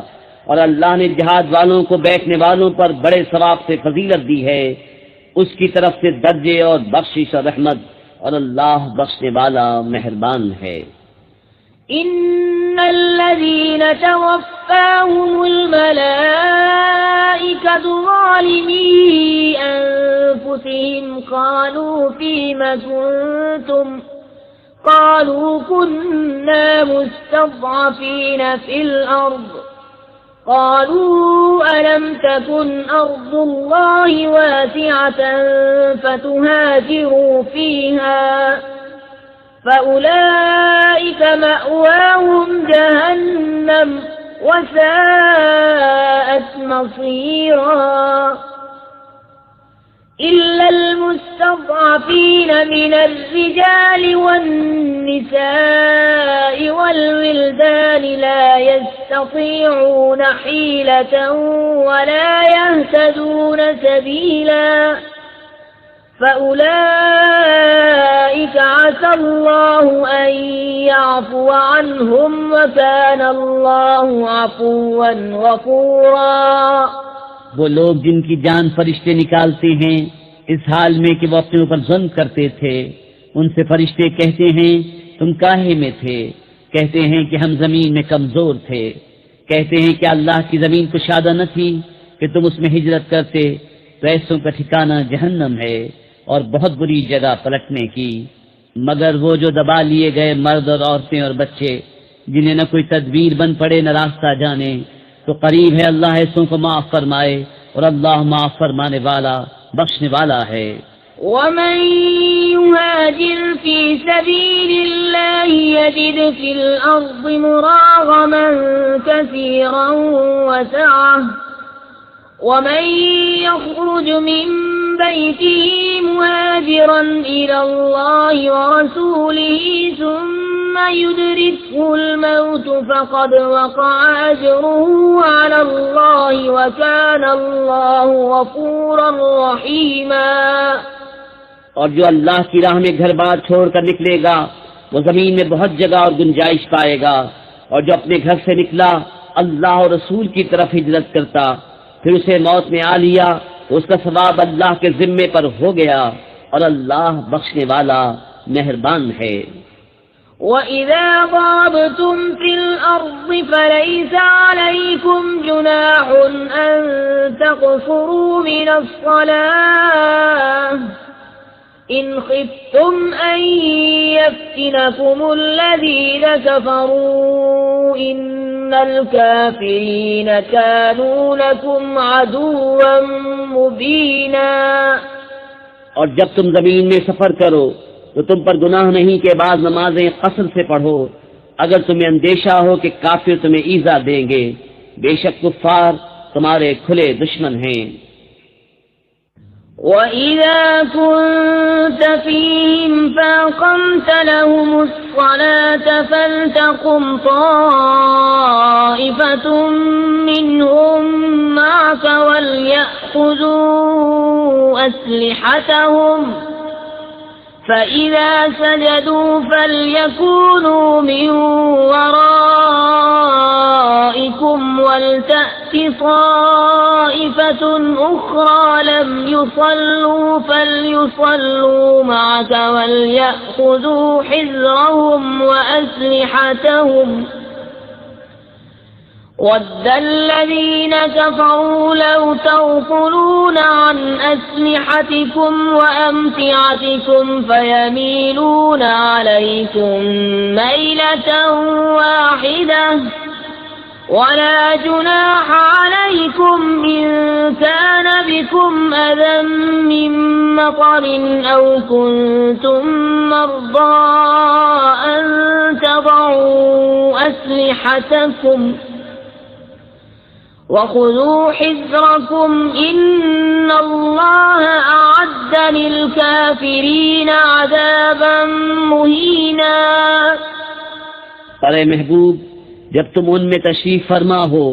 और अल्लाह ने जिहाद वालों को बैठने वालों पर बड़े सवाब से फजीलत दी है, उसकी तरफ से दर्जे और बख्शिश और रहमत, और अल्लाह बख्शने वाला मेहरबान है। इन्नल्लज़ीना तवफ़्फ़ाहुमुल मलाइकतु ज़ालिमी अनफुसिहिम क़ालू फ़ीमा कुन्तुम क़ालू कुन्ना मुस्तज़अफ़ीना फ़िल अर्ज़ قالوا ألم تكن أرض الله واسعة فتهاجروا فيها فأولئك مأواهم جهنم وساءت مصيرا إلا المستضعفين من الرجال والنساء والولدان لا يستطيعون حيلة ولا يهتدون سبيلا فأولئك عسى الله أن يعفو عنهم وكان الله عفوا غفورا। वो लोग जिनकी जान फरिश्ते निकालते हैं इस हाल में कि वो अपने ऊपर जुल्म करते थे, उनसे फरिश्ते कहते हैं तुम काहे में थे? कहते हैं कि हम जमीन में कमजोर थे। कहते हैं कि अल्लाह की जमीन कुशादा न थी कि तुम उसमें हिजरत करते, तो ऐसों का ठिकाना जहन्नम है और बहुत बुरी जगह पलटने की। मगर वो जो दबा लिए गए मर्द और औरतें और बच्चे, जिन्हें न कोई तदबीर बन पड़े न रास्ता जाने, तो करीब है अल्लाह ऐसों को माफ फरमाए और अल्लाह माफ फरमाने वाला बख्शने वाला है। वमन युहाजिर फी सबीलिल्लाह यजिद फिल अर्ज़ि मुरागमन कसीरन वसअह वमन यख़रुज मिन बैतिही मुहाजिरन इलल्लाहि व रसूलिही ثم يدركه الموت فقد وقع أجره على الله وكان الله غفورا رحيما। और जो अल्लाह की राह में घर बार छोड़कर निकलेगा वो जमीन में बहुत जगह और गुंजाइश पाएगा, और जो अपने घर से निकला अल्लाह और रसूल की तरफ हिजरत करता फिर उसे मौत में आ लिया तो उसका सवाब अल्लाह के जिम्मे पर हो गया और अल्लाह बख्शने वाला मेहरबान है। وَإِذَا ضَرَبْتُمْ فِي الْأَرْضِ فَلَيْسَ عَلَيْكُمْ جُنَاحٌ أَن تَقْصُرُوا مِنَ الصَّلَاةِ إِنْ خِفْتُمْ أَن يَفْتِنَكُمُ الَّذِينَ كَفَرُوا إِنَّ الْكَافِرِينَ كَانُوا لَكُمْ عَدُوًّا مُبِينًا। और जब तुम जमीन में सफर करो तो तुम पर गुनाह नहीं के बाद नमाजें कसर से पढ़ो, अगर तुम्हें अंदेशा हो कि काफिर तुम्हें ईजा देंगे, बेशक कुफ्फार तुम्हारे खुले दुश्मन हैं। وَإِذَا كُنْتَ فِيهِمْ فَأَقَمْتَ لَهُمُ الصَّلَاةَ فَلْتَقُمْ طَائِفَةٌ مِّنْهُمْ مَعَكَ وَلْيَأْخُذُوا أَسْلِحَتَهُمْ فإذا سجدوا فليكونوا من ورائكم ولتأت طائفة أخرى لم يصلوا فليصلوا معك وليأخذوا حذرهم وأسلحتهم وَدَّ الَّذِينَ كَفَرُوا لَوْ تَغْفُلُونَ عَنْ أَسْلِحَتِكُمْ وَأَمْتِعَتِكُمْ فَيَمِيلُونَ عَلَيْكُمْ مَيْلَةً وَاحِدَةً وَلَا جُنَاحَ عَلَيْكُمْ إِن كَانَ بِكُمْ أَذًى مِّن مَّطَرٍ أَوْ كُنتُم مَّرْضَىٰ أَن تَضَعُوا أَسْلِحَتَكُمْ وخذوا حذركم إن الله أعد للكافرين عذابا مهينا। अरे महबूब, जब तुम उनमें तशरीफ फरमा हो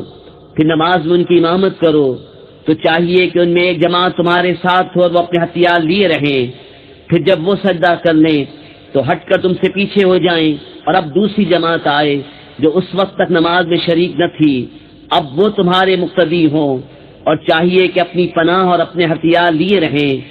फिर नमाज में उनकी इमामत करो तो चाहिए कि उनमें एक जमात तुम्हारे साथ हो और वो अपने हथियार लिए रहें। फिर जब वो सजदा कर लें तो हटकर तुमसे पीछे हो जाएं और अब दूसरी जमात आए जो उस वक्त तक नमाज में शरीक न थी, अब वो तुम्हारे मुक्तदी हों और चाहिए कि अपनी पनाह और अपने हथियार लिए रहें।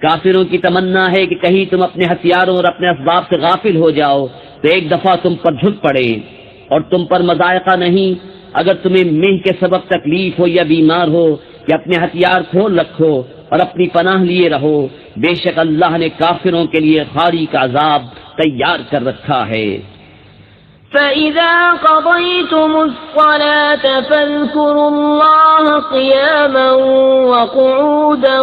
काफिरों की तमन्ना है कि कहीं तुम अपने हथियारों और अपने असबाब से गाफिल हो जाओ तो एक दफा तुम पर झुक पड़े, और तुम पर मजायका नहीं अगर तुम्हें मेह के सबब तकलीफ हो या बीमार हो कि अपने हथियार खोल रखो और अपनी पनाह लिए रहो। बेशक अल्लाह ने काफिरों के लिए खारी का अजाब तैयार कर रखा है। فإذا قضيتم الصلاة فاذكروا الله قياما وقعودا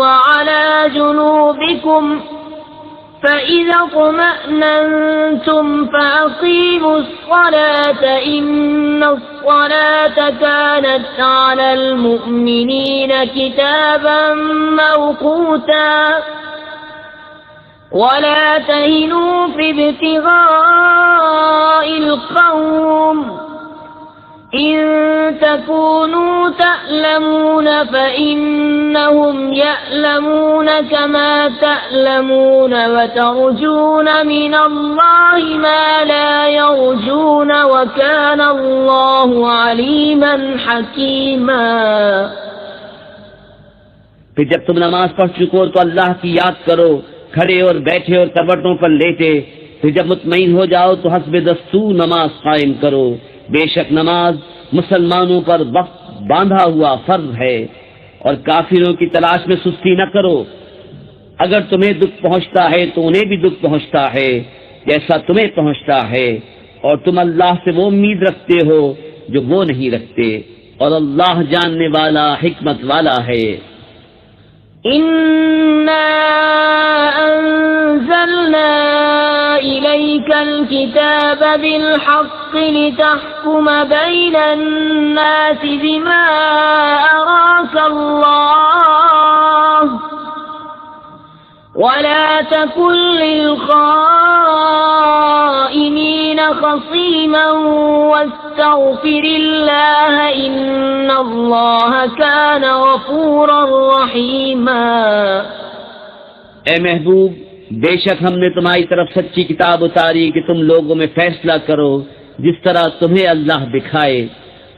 وعلى جنوبكم فإذا اطمأننتم فأقيموا الصلاة إن الصلاة كانت على المؤمنين كتابا موقوتا ولا تهنوا في ابتغاء القوم إن تكونوا تألمون فإنهم يألمون كما تألمون وترجون من الله ما لا يرجون وكان الله عليما حكيما। फिर जब तुम नमाज पढ़ चुको तो अल्लाह की याद करो खड़े और बैठे और करवटों पर लेटे। फिर जब मुतमईन हो जाओ तो हस्बे दस्तूर नमाज कायम करो। बेशक नमाज मुसलमानों पर वक्त बांधा हुआ फर्ज है, और काफिरों की तलाश में सुस्ती न करो। अगर तुम्हें दुख पहुंचता है तो उन्हें भी दुख पहुंचता है जैसा तुम्हें पहुंचता है, और तुम अल्लाह से वो उम्मीद रखते हो जो वो नहीं रखते, और अल्लाह जानने वाला हिकमत वाला है। इन्ना अंज़लना इलैकल किताब बिल हक़्क़ लितहकुम बैनन नासि बिमा अराकल्लाह वला तकुन लिल खाइनीन खसीमन वस्तग़फिरिल्लाह इन्नल्लाह कान गफूरर रहीमा। ए महबूब, बेशक हमने तुम्हारी तरफ सच्ची किताब उतारी कि तुम लोगों में फैसला करो जिस तरह तुम्हें अल्लाह दिखाए,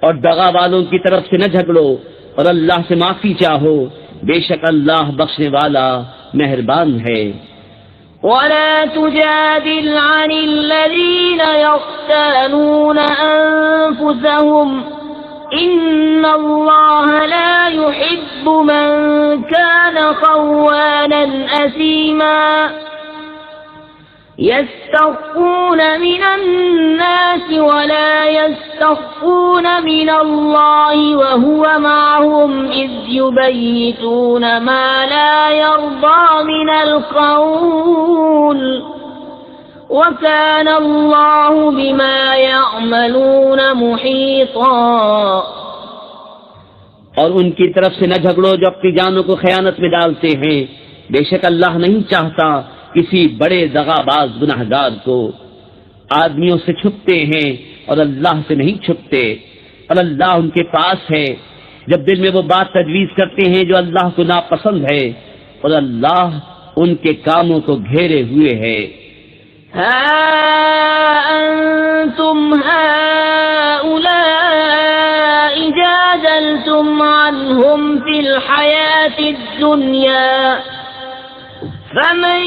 और दगा वालों की तरफ से न झगड़ो और अल्लाह से माफी चाहो। बेशक अल्लाह बख्शने वाला मेहरबान है। वला तुजादिल अनिल्लज़ीना यख्तानूना अनफुसहुम इन्नल्लाह ला युहिब्बु मन कान ख़व्वानन असीमा यस्तख़्फ़ून मिनन्नासि वला यस्तख़्फ़ून मिनल्लाहि वहुवा मअहुम इज़ युबय्यितून मा ला यर्दा मिनल क़ौल वकान अल्लाहु बिमा यअमलून मुहीता। और उनकी तरफ से न झगड़ो जो अपनी जानों को खयानत में डालते हैं। बेशक अल्लाह नहीं चाहता किसी बड़े दगाबाज गुनाहगार को। आदमियों से छुपते हैं और अल्लाह से नहीं छुपते, और अल्लाह उनके पास है जब दिल में वो बात तजवीज करते हैं जो अल्लाह को नापसंद है, और अल्लाह उनके कामों को घेरे हुए है। हा अंतुम हाउलाइ जादलतुम अन्हुम फिल हयातिद दुनिया फमन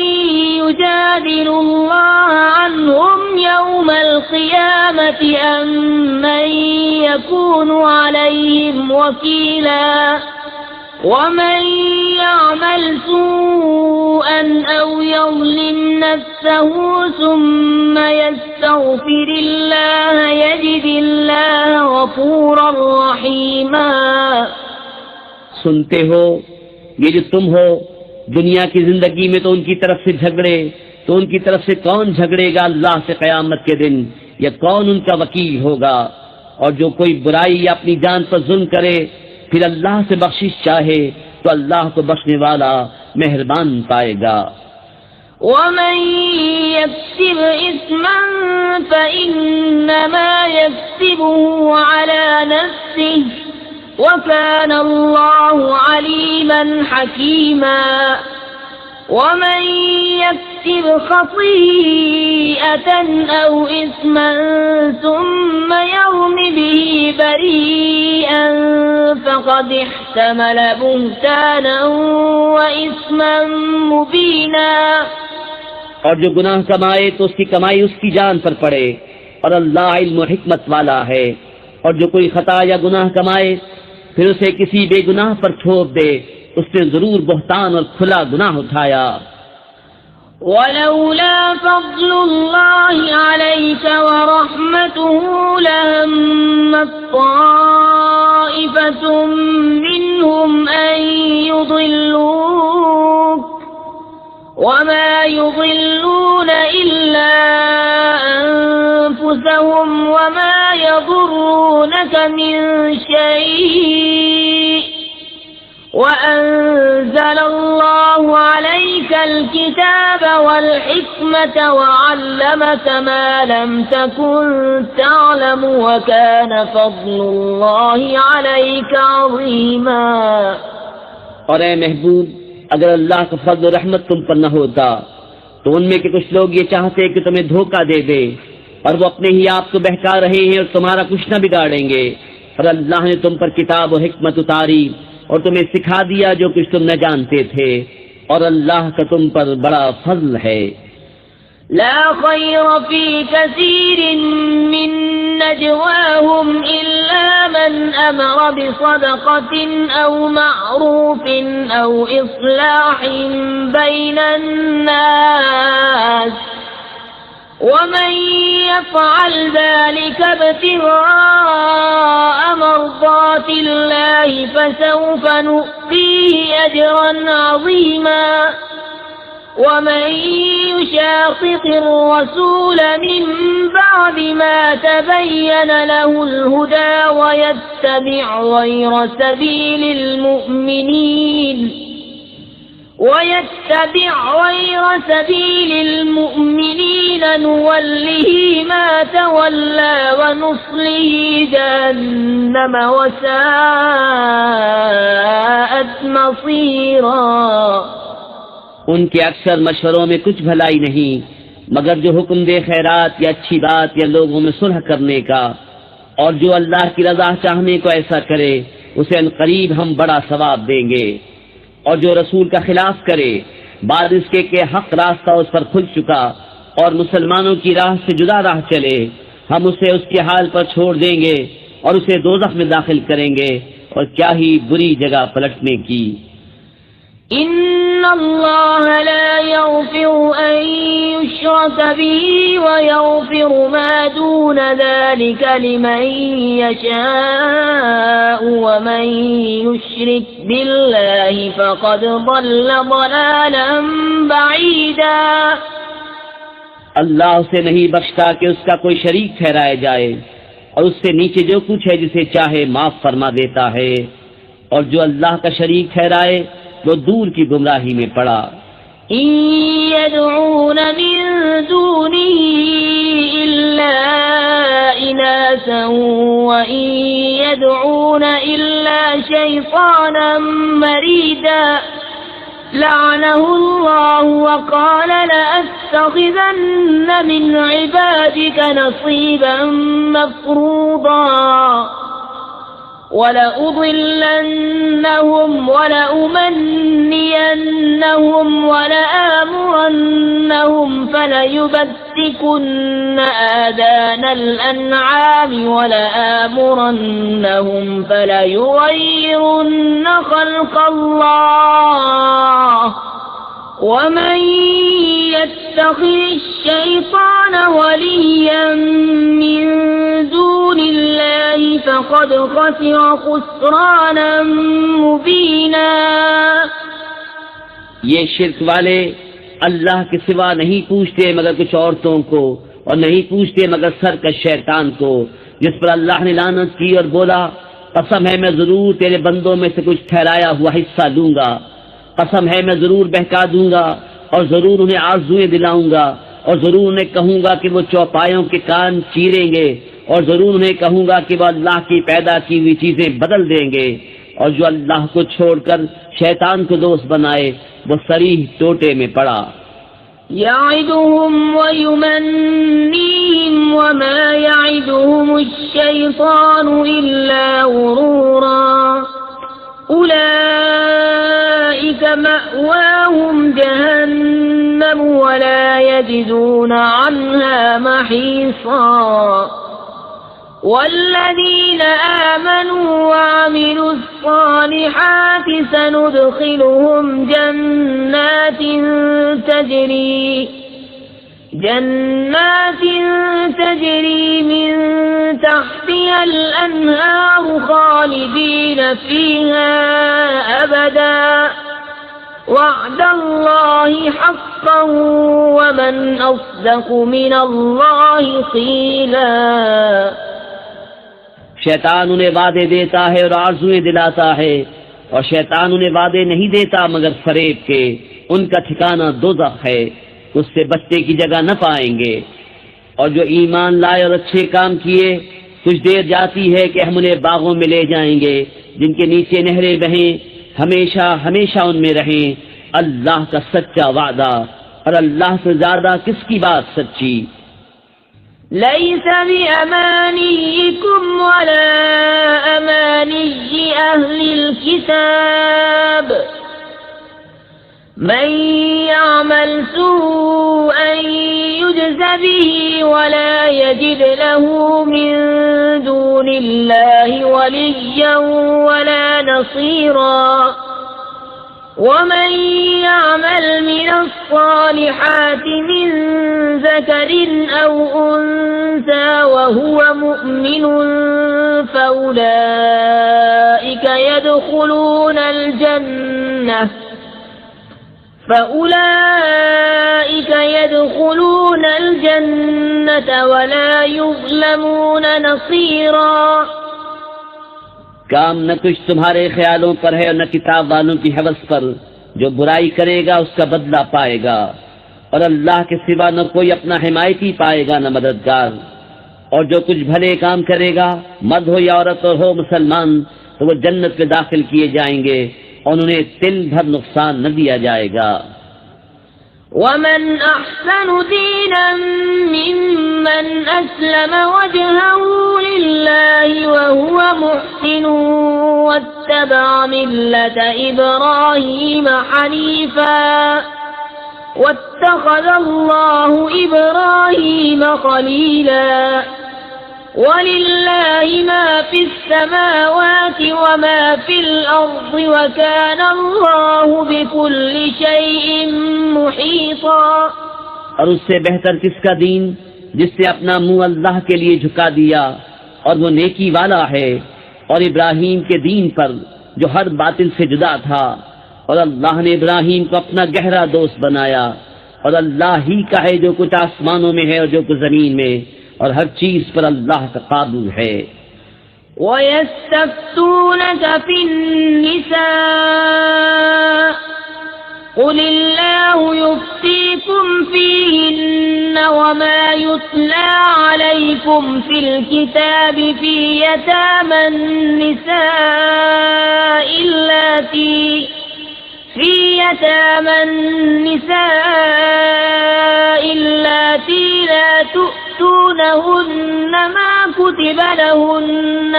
युजादिलुल्लाह अन्हुम यौमल क़ियामति अम्मन यकूनु अलैहिम वकीला वमन यअमल सूअन औ यज़लिम नफ्सहु सुम्मा यस्तग़फिरिल्लाह यजिदिल्लाह गफूरर रहीमा। सुनते हो, ये जो तुम हो दुनिया की जिंदगी में तो उनकी तरफ से झगड़े, तो उनकी तरफ से कौन झगड़ेगा अल्लाह से क़यामत के दिन, या कौन उनका वकील होगा। और जो कोई बुराई या अपनी जान पर जुल्म करे फिर अल्लाह से बख्शिश चाहे तो अल्लाह को बख्शने वाला मेहरबान पाएगा। ومن يكسب إثما فإنما يكسبه على نفسه وكان الله عليما حكيما ومن يكسب خطيئة أو إثما ثم يرم به بريئا فقد احتمل بهتانا وإثما مبينا। और जो गुनाह कमाए तो उसकी कमाई उसकी जान पर पड़े और अल्लाह इल्म और हिकमत वाला है। और जो कोई खता या गुनाह कमाए फिर उसे किसी बेगुनाह पर थोप दे उसने जरूर बहतान और खुला गुनाह उठाया। वलौला फज़्लुल्लाहि अलैका व रहमतुहु लहम्मत ताइफतुम मिनहुम अन युदिल्लूक वमा युदिल्लून इल्ला अनफुसहुम वमा यदुर्रूनक मिन शै'इन وأنزل الله عليك الكتاب والحكمة وعلمك ما لم تكن تعلم وكان فضل الله عليك عظيما। और ए महबूब, अगर अल्लाह का फज़्ल रहमत तुम पर न होता तो उनमें के कुछ लोग ये चाहते कि तुम्हें धोखा दे दे और वो अपने ही आप को बहका रहे हैं और तुम्हारा कुछ न बिगाड़ेंगे। और अल्लाह ने तुम पर किताब और हिकमत उतारी और तुम्हें सिखा दिया जो कुछ तुम न जानते थे और अल्लाह का तुम पर बड़ा फज़ल है। ला खैर फी कसीरिन मिन नजवाहुम इल्ला मन अमर बिसदक़तिन औ मअरूफिन औ इस्लाहिन बैनन नास ومن يفعل ذلك ابتغاء مرضات الله فسوف نؤتيه أجرا عظيما ومن يشاقق الرسول من بعد ما تبين له الهدى ويتبع غير سبيل المؤمنين نوله ما تولى ونصله جهنم وساءت مصيرا। उनके अक्सर मशवरों में कुछ भलाई नहीं मगर जो हुक्म दे खैरात या अच्छी बात या लोगों में सुलह करने का, और जो अल्लाह की रजा चाहने को ऐसा करे उसे अनकरीब हम बड़ा सवाब देंगे। और जो रसूल का खिलाफ करे बाद इसके के हक रास्ता उस पर खुल चुका और मुसलमानों की राह से जुदा राह चले, हम उसे उसके हाल पर छोड़ देंगे और उसे दोज़ख में दाखिल करेंगे और क्या ही बुरी जगह पलटने की। इन्नल्लाह ला यग़फ़िरु अन युश्रक बिही व यग़फ़िरु मा दून ज़ालिका लिमन यशाअु व मन युश्रिक बिल्लाहि फ़क़द ضل ضलालन बईदा। अल्लाह उसे नहीं बख्शता कि उसका कोई शरीक ठहराया जाए और उससे नीचे जो कुछ है जिसे चाहे माफ फरमा देता है, और जो अल्लाह का शरीक ठहराए वो दूर की गुमराही में पड़ा। यदऊन मिन दूनिही इल्ला इनासन व यदऊन इल्ला शैतानन मरीदा लअनहु अल्लाहु व क़ाल लअत्तख़िज़न्न मिन इबादिका नसीबन मफ़रूदा वलउضلنهم वलउमन्नियन्नहुम वलआमुरन्नहुम फलयुबत्तिकुन्न आदानल अन्आम वलआमुरन्नहुम फलयुग़य्यिरुन्न ख़ल्क़ल्लाह वमन यत्तख़िज़िश्शैतान वलिय्यन मिन दूनिल्लाहि फ़क़द ख़सिर ख़ुस्रानन मुबीना। ये शिर्क वाले अल्लाह के सिवा नहीं पूछते मगर कुछ औरतों को और नहीं पूछते मगर सरकश शैतान को, जिस पर अल्लाह ने लानत की और बोला कसम है मैं जरूर तेरे बंदों में से कुछ ठहराया हुआ हिस्सा लूंगा, कसम है मैं जरूर बहका दूंगा और जरूर उन्हें आरज़ुएं दिलाऊंगा, और जरूर उन्हें कहूंगा कि वो चौपायों के कान चीरेंगे, और जरूर उन्हें कहूंगा कि वो अल्लाह की पैदा की हुई चीजें बदल देंगे, और जो अल्लाह को छोड़कर शैतान को दोस्त बनाए वो सरीह टोटे में पड़ा। यअिदुहुम व युमन्नीहिम व मा यअिदुहुमुश्शैतानु इल्ला गुरूरा उलाइक मअवाहुम जहन्नम व ला यजिदून अन्हा महीसा वल्लज़ीन आमनू व अमिलुस सालिहाति सनुदखिलुहुम जन्नातिन तजरी मिन तहतिहल अन्हार खालिदीन फीहा अबदा वअदल्लाहि हक़्क़न व मन अस्दक़ु मिनल्लाहि क़ीला। शैतान उन्हें वादे देता है और आरज़ुएं दिलाता है, और शैतान उन्हें वादे नहीं देता मगर फरेब के। उनका ठिकाना दोज़ख है, उससे बचने की जगह न पाएंगे। और जो ईमान लाए और अच्छे काम किए, कुछ देर जाती है कि हम उन्हें बागों में ले जाएंगे जिनके नीचे नहरें बहें, हमेशा हमेशा उनमें रहें। अल्लाह का सच्चा वादा, और अल्लाह से ज्यादा किसकी बात सच्ची। लैस बिअमानिय्यिकुम वला अमानिय्यि अहलिल किताब मन यअमल सूअन युज्ज़ बिही वला यजिद लहू मिन दूनिल्लाहि वलिय्यन वला नसीरा वमन यअमल मिनस्सालिहाति मिन ज़करिन औ उन्सा वहुव मुअ्मिनुन फउलाइक यदखुलून الجنة वला युज़्लमून नसीरा। काम न कुछ तुम्हारे ख्यालों पर है और न किताब वालों की हवस पर। जो बुराई करेगा उसका बदला पाएगा, और अल्लाह के सिवा न कोई अपना हिमायती पाएगा न मददगार। और जो कुछ भले काम करेगा, मर्द हो या औरत हो मुसलमान, तो वो जन्नत में दाखिल किए जाएंगे और उन्हें तिल भर नुकसान न दिया जाएगा। वमन अहसनु दीनन मिम्मन अस्लम वजहहु लिल्लाहि व हुवा मुहसिनुन वत्तबअ मिल्लत इब्राहीम हनीफा वत्तखज़ल्लाहु इब्राहीम खलीला। वलिल्लाहि मा फिस्समावाति व मा फिल अर्ज़ि व काना अल्लाहु बिकुल्लि शैइन मुहीता। और उससे बेहतर किसका दीन जिसने अपना मुंह अल्लाह के लिए झुका दिया, और वो नेकी वाला है। और इब्राहीम के दीन पर जो हर बातिल से जुदा था, और अल्लाह ने इब्राहीम को अपना गहरा दोस्त बनाया। और अल्लाह ही का है जो कुछ आसमानों में है और जो कुछ जमीन में, और हर चीज पर अल्लाह का काबू है। वयस्तफ्तूनक फिन्निसा कुलिल्लाहु युफ्तीकुम फीहिन्न वमा युतला अलैकुम फिल किताबि फी यतामन निसाइ इल्लाती ला तु'तूनहुन्न मा कुतिबा लहुन्न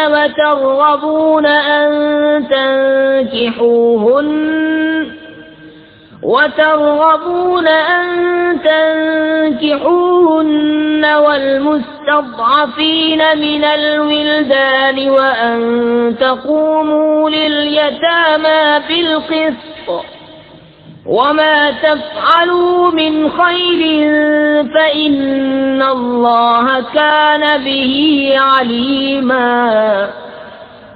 وترغبون أن تنكحوهن والمستضعفين من الولدان وأن تقوموا لليتامى بالقسط وما تفعلوا من خير فإن الله كان به عليما।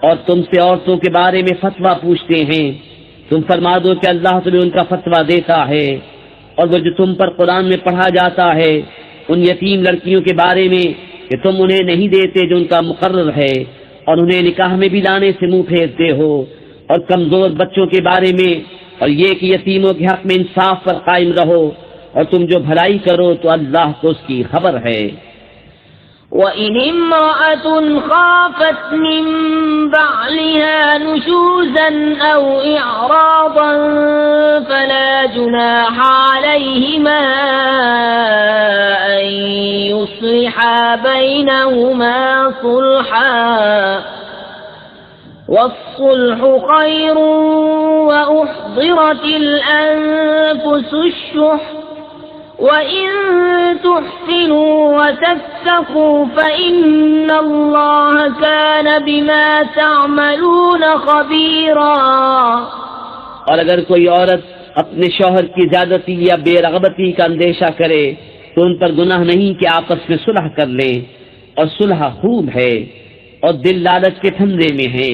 और तुमसे औरतों के बारे में फतवा पूछते हैं, तुम फरमा दो कि अल्लाह तुम्हें उनका फतवा देता है। और वो जो तुम पर कुरान में पढ़ा जाता है उन यतीम लड़कियों के बारे में कि तुम उन्हें नहीं देते जो उनका मुकर्रर है, और उन्हें निकाह में भी लाने से मुंह फेरते हो। और कमजोर बच्चों के बारे में और ये कि यतीमों के हक में इंसाफ पर कायम रहो, और तुम जो भलाई करो तो अल्लाह को उसकी खबर है। وإن امرأة خافت من بعلها نشوزا أو إعراضا فلا جناح عليهما أن يصلحا بينهما صلحا والصلح خير وأحضرت الأنفس الشح وإن تحسنوا وتتقوا فإن الله كان بما تعملون خبيرا। और अगर कोई औरत अपने शौहर की ज्यादती या बेरगबती का अंदेशा करे तो उन पर गुनाह नहीं कि आपस में सुलह कर लें, और सुलह खूब है और दिल लालच के फंदे में है।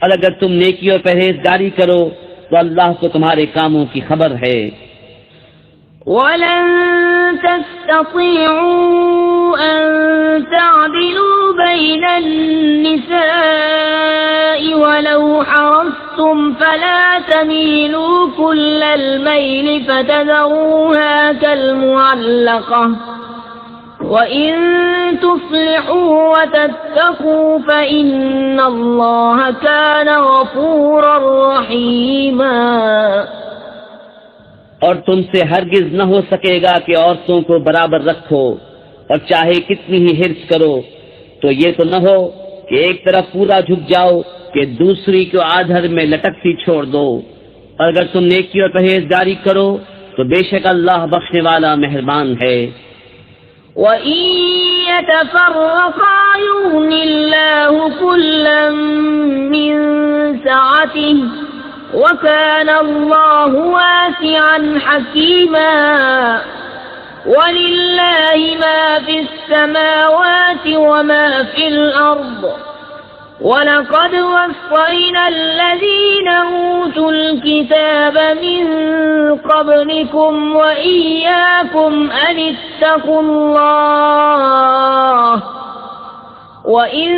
और अगर तुम नेकी और परहेजगारी करो तो अल्लाह को तुम्हारे कामों की खबर है। وَلَن تَسْتَطِيعُوا أَن تَعْدِلُوا بَيْنَ النِّسَاءِ وَلَوْ حَرَصْتُمْ فَلَا تَمِيلُوا كُلَّ الْمَيْلِ فَتَذَرُوهَا كَالْمُعَلَّقَةِ وَإِن تُصْلِحُوا وَتَتَّقُوا فَإِنَّ اللَّهَ كَانَ غَفُورًا رَّحِيمًا। और तुमसे हरगिज न हो सकेगा कि औरतों को बराबर रखो, और चाहे कितनी ही हिर्स करो तो ये तो न हो कि एक तरफ पूरा झुक जाओ कि दूसरी को आधर में लटकती छोड़ दो। और अगर तुम नेकी और परहेजगारी करो तो बेशक अल्लाह बख्शने वाला मेहरबान है। وَإِن يَتَفَرَّقَا يُغْنِ اللَّهُ كُلًّا مِّن سَعَتِهِ وَكَانَ اللَّهُ وَاسِعًا حَكِيمًا وَلِلَّهِ مَا فِي السَّمَاوَاتِ وَمَا فِي الْأَرْضِ وَلَقَدْ وَصَّيْنَا الَّذِينَ أُوتُوا الْكِتَابَ مِن قَبْلِكُمْ وَإِيَّاكُمْ أَنِ اتَّقُوا اللَّهَ وَإِن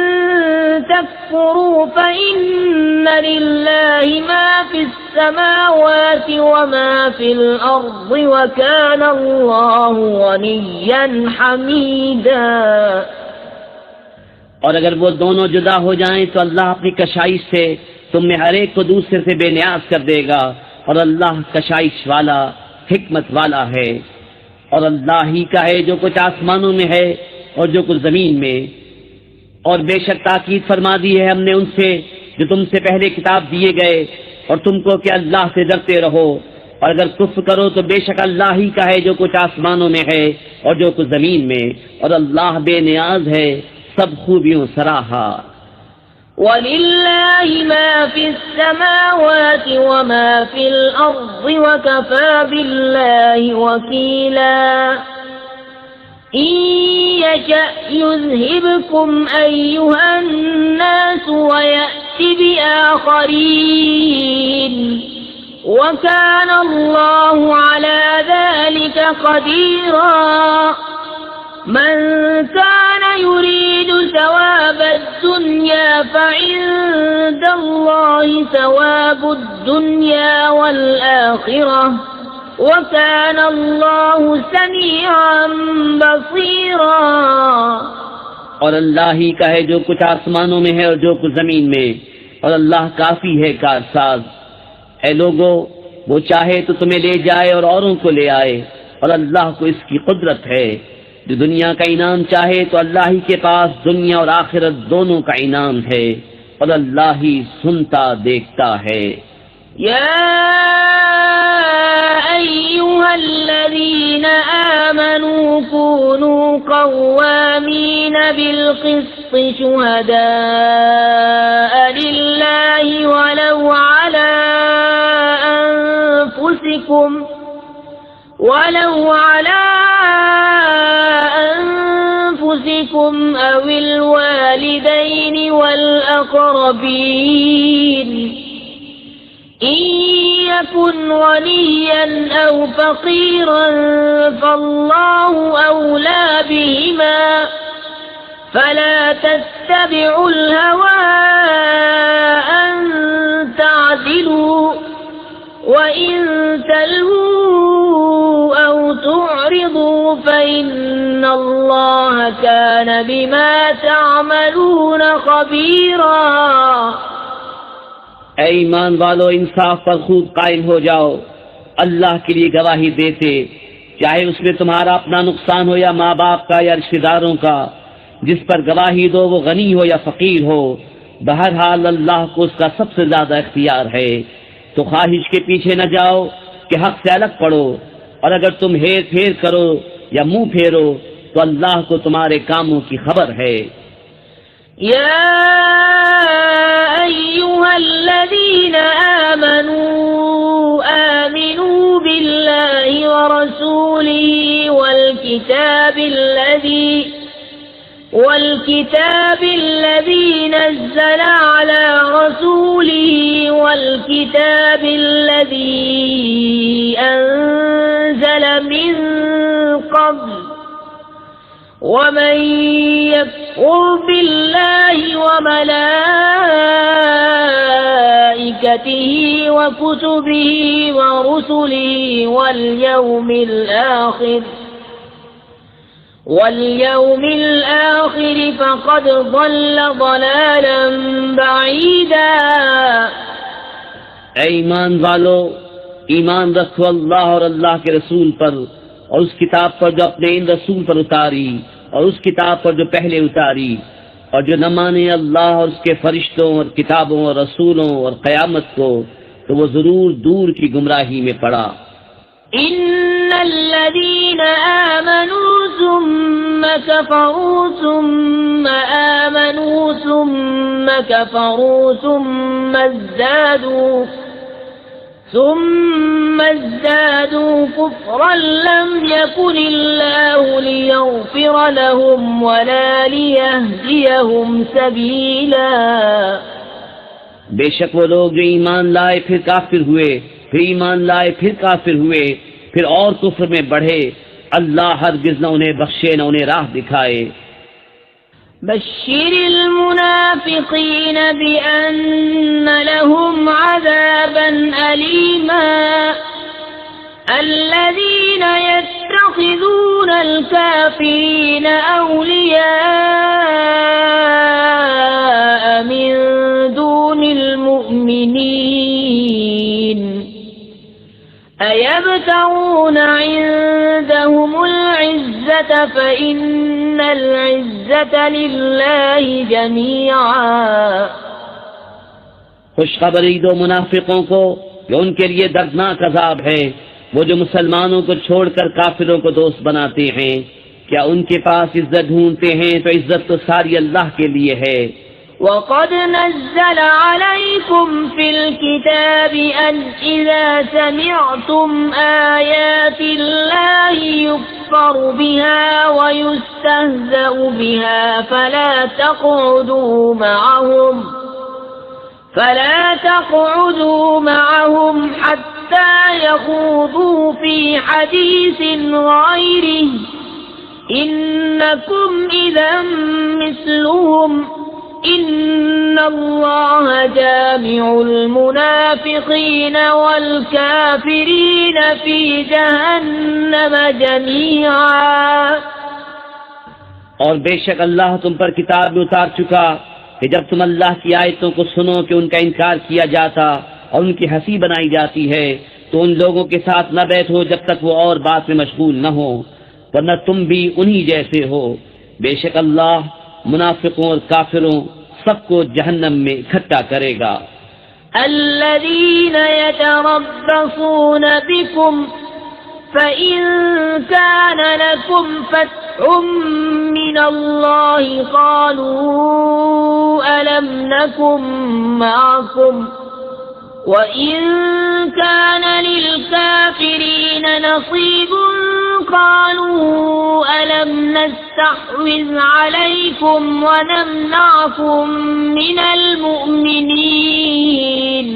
تَكْفُرُوا فَإِنَّ لِلَّهِ مَا فِي السَّمَاوَاتِ وَمَا فِي الْأَرْضِ وَكَانَ اللَّهُ غَنِيًّا حَمِيدًا। और अगर वो दोनों जुदा हो जाएं तो अल्लाह अपनी कशाइश से तुम में हर एक को दूसरे से बेनियाज कर देगा, और अल्लाह कशाइश वाला हिकमत वाला है। और अल्लाह ही का है जो कुछ आसमानों में है और जो कुछ जमीन में। और बेशक ताकीद फरमा दी है हमने उनसे जो तुमसे पहले किताब दिए गए, और तुमको कि अल्लाह से डरते रहो। और अगर कुफ्र करो तो बेशक अल्लाह ही का है जो कुछ आसमानों में है और जो कुछ जमीन में, और अल्लाह बेनियाज है सब खूबियों सराहा। وَلِلَّهِ مَا فِي السَّمَاوَاتِ وَمَا فِي الْأَرْضِ وَكَفَى بِاللَّهِ وَكِيلًا إِن يَشَأْ يُذْهِبْكُمْ أَيُّهَا النَّاسُ وَيَأْتِ بِآخَرِينَ وَكَانَ اللَّهُ عَلَى ذَلِكَ قَدِيرًا من كان يريد ثواب الدنيا فعند الله ثواب الدنيا والآخرة وكان الله سميعا بصيرا। और अल्लाह ही का है जो कुछ आसमानों में है और जो कुछ जमीन में, और अल्लाह काफी है कारसाज। ऐ लोगो, वो चाहे तो तुम्हें ले जाए और औरों को ले आए, और अल्लाह को इसकी कुदरत है। जो दुनिया का इनाम चाहे तो अल्लाह ही के पास दुनिया और आखिरत दोनों का इनाम है, और अल्लाह ही सुनता देखता है। या अय्युहल्लज़ीना आमनू कूनू क़व्वामीन बिलक़िस्ति शुहदाअ लिल्लाहि वलौ अला أنفسكم أو الوالدين والأقربين إن يكن غنيا أو فقيرا فالله أولى بهما فلا تتبعوا الهوى أن تعدلوا وإن كان بما تعملون خبيرا। ऐ ईमान वालो, इंसाफ पर खूब कायम हो जाओ, अल्लाह के लिए गवाही देते, चाहे उसमें तुम्हारा अपना नुकसान हो या माँ बाप का या रिश्तेदारों का। जिस पर गवाही दो वो गनी हो या फकीर हो, बहरहाल अल्लाह को उसका सबसे ज्यादा इख्तियार है। तो ख्वाहिश के पीछे न जाओ कि हक से अलग पड़ो, और अगर तुम हेर फेर करो या मुंह फेरो तो अल्लाह को तुम्हारे कामों की खबर है। या अय्युहल्लज़ीना आमनू आमिनू बिल्लाहि व रसूलिही والكتاب الذي نزل على رسوله والكتاب الذي أنزل من قبل ومن يكفر بالله وملائكته وكتبه ورسله واليوم الآخر فقد ضل ضلالا بعيدا। ऐ ईमान वालो, ईमान रखो अल्लाह और अल्लाह के रसूल पर और उस किताब पर जो अपने इन रसूल पर उतारी और उस किताब पर जो पहले उतारी, और जो न माने अल्लाह और उसके फरिश्तों और किताबों और रसूलों और क़यामत को, तो वो जरूर दूर की गुमराही में पड़ा। इन्नल्लज़ीना आमनू सुम्मा कफ़रू सुम्मा आमनू सुम्मा कफ़रू सुम्मा ازدادوا كفرا لم يكن الله ليغفر لهم ولا ليهديهم سبيلا। बेशक वो लोग जो ईमान लाए फिर काफिर हुए, फिर ईमान लाए फिर काफिर हुए, फिर और कुफ्र में बढ़े, अल्लाह हरगिज़ न उन्हें बख्शे न उन्हें राह दिखाए। बश्शिरिल मुनाफिकीन बिअन्न लहुम अज़ाबन अलीमा अल्लज़ीना यत्तख़िज़ूनल काफ़िरीन औलिया मिन दूनिल मुअ्मिनीन अयब्तगून इंदहुमुल इज़्ज़त फ़इन्नल इज़्ज़त लिल्लाहि जमीआ। खुशखबरी दो मुनाफिकों को कि उनके लिए दर्दनाक अज़ाब है, वो जो मुसलमानों को छोड़कर काफिरों को दोस्त बनाते हैं। क्या उनके पास इज्जत ढूंढते हैं तो इज्जत तो सारी अल्लाह के लिए है। वक़द नज़्ज़ल अलैकुम फिल किताबि अन इज़ा समिअतुम आयातिल्लाहि युकफ़रु बिहा व युस्तहज़अु बिहा फला तक़उदू मअहुम हत्ता यख़ूदू फी हदीसिन ग़ैरिहि इन्नकुम इज़न मिस्लुहुम इन्नल्लाह जामिउल मुनाफिकीन वल काफिरीन फी जहन्नम जमीआ। और बेशक अल्लाह तुम पर किताब में उतार चुका कि जब तुम अल्लाह की आयतों को सुनो कि उनका इनकार किया जाता और उनकी हंसी बनाई जाती है, तो उन लोगों के साथ न बैठो जब तक वो और बात में मशगूल न हो, वरना तुम भी उन्हीं जैसे हो। बेशक अल्लाह मुनाफिकों और काफिरों सबको जहन्नम में इकट्ठा करेगा। अल्लज़ीना यतरब्बसून बिकुम फ़इन कान लकुम फ़त्हुम मिनल्लाहि क़ालू अलम नकुम मअकुम वइन कान लिलकाफ़िरीन नसीबुन क़ालू अलम नस्तहविज़ अलैकुम वनमनअकुम मिनल मुअ्मिनीन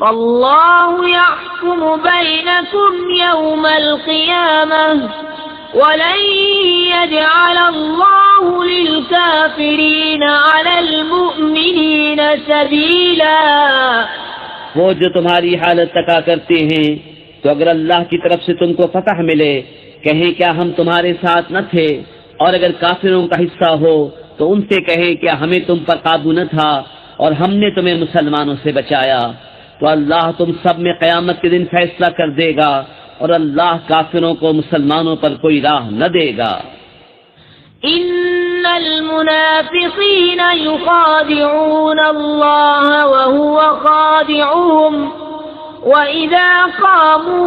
फ़ल्लाहु यहकुमु बैनकुम यौमल क़ियामह वलन यजअलल्लाहु लिलकाफ़िरीन अलल मुअ्मिनीन सबीला। वो जो तुम्हारी हालत तका करते हैं, तो अगर अल्लाह की तरफ से तुमको फतह मिले, कहें क्या हम तुम्हारे साथ न थे, और अगर काफिरों का हिस्सा हो तो उनसे कहें कि हमें तुम पर काबू न था और हमने तुम्हें मुसलमानों से बचाया। तो अल्लाह तुम सब में क़यामत के दिन फैसला कर देगा और अल्लाह काफिरों को मुसलमानों पर कोई राह न देगा। इन्नल मुनाफिकीन युखादिऊन अल्लाह व हुवा खादिऊहुम व इज़ा क़ामू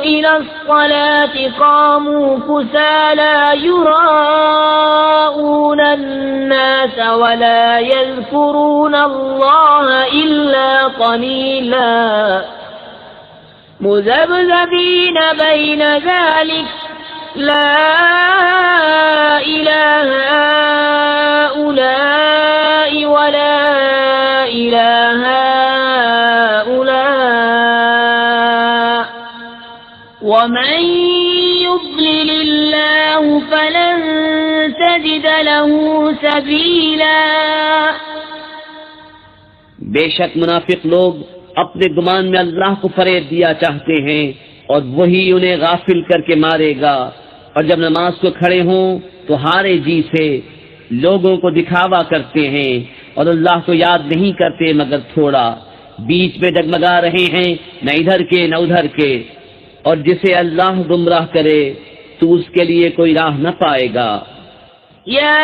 इलस्सलाति क़ामू कुसाला युराऊन अन्नास व ला यज़्कुरून अल्लाह इल्ला क़लीला मुज़ब्ज़बीन बैन ज़ालिक ला इलाहा हाउलाइ व ला इलाहा हाउलाई वमन युद्लिलिल्लाहु फलन तजिद लहू सबीला। बेशक मुनाफिक लोग अपने गुमान में अल्लाह को फरेब दिया चाहते हैं और वही उन्हें गाफिल करके मारेगा। और जब नमाज को खड़े हों तो हारे जी से लोगों को दिखावा करते हैं और अल्लाह को याद नहीं करते मगर थोड़ा, बीच में डगमगा रहे हैं न इधर के न उधर के। और जिसे अल्लाह गुमराह करे तो उसके लिए कोई राह न पाएगा। या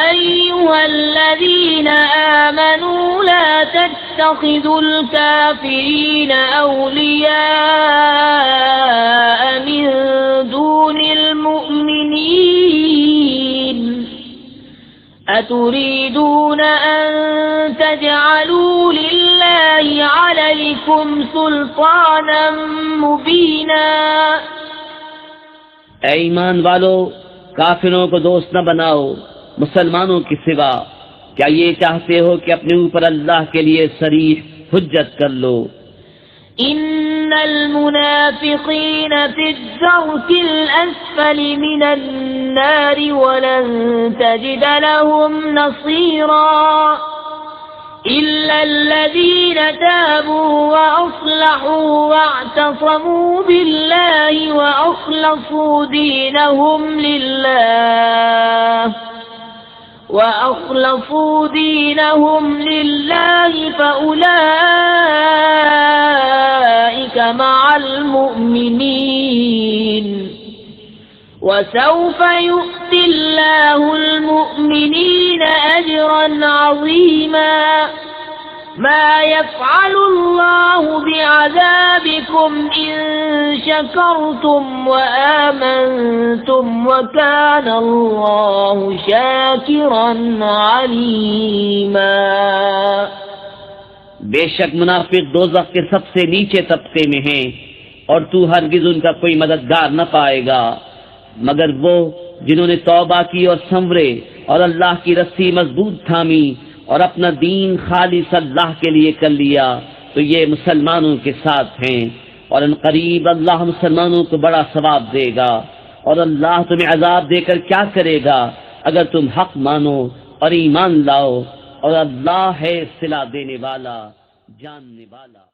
अय्युहल्लज़ीन आमनू ला तत्तखिज़ुल काफ़िरीन औलिया मिन दूनिल मुअ्मिनीन अतुरीदून अन तजअलू लिल्लाहि अलैकुम सुल्तानम मुबीना। ऐ ईमान वालो, काफिरों को दोस्त न बनाओ मुसलमानों की सिवा। क्या ये चाहते हो कि अपने ऊपर अल्लाह के लिए सरीह हुज्जत कर लो? इन्नल मुनाफिकीन फिद्दरकिल अस्फलि मिनन नारि वलन तजिद लहुम नसीरा इल्लल्लज़ीन ताबू व अस्लहू वअतसमू बिल्लाहि व अख़लसू दीनहुम लिल्लाहि फउलाइक मअल मुअमिनीन वसौफ यु'तिल्लाहुल मुअमिनीन अजरन अज़ीमा। ما يفعل الله بعذابكم إن شكرتم وآمنتم وكان الله شاكرا عليما। बेशक मुनाफिक दोज़ख के सबसे नीचे तबके में हैं और तू हरगिज उनका कोई मददगार न पाएगा मगर वो जिन्होंने तौबा की और संवरे और अल्लाह की रस्सी मजबूत थामी और अपना दीन खालिस अल्लाह के लिए कर लिया तो ये मुसलमानों के साथ हैं। और अनकरीब अल्लाह मुसलमानों को बड़ा सवाब देगा। और अल्लाह तुम्हें अजाब देकर क्या करेगा अगर तुम हक मानो और ईमान लाओ। और अल्लाह है सिला देने वाला, जानने वाला।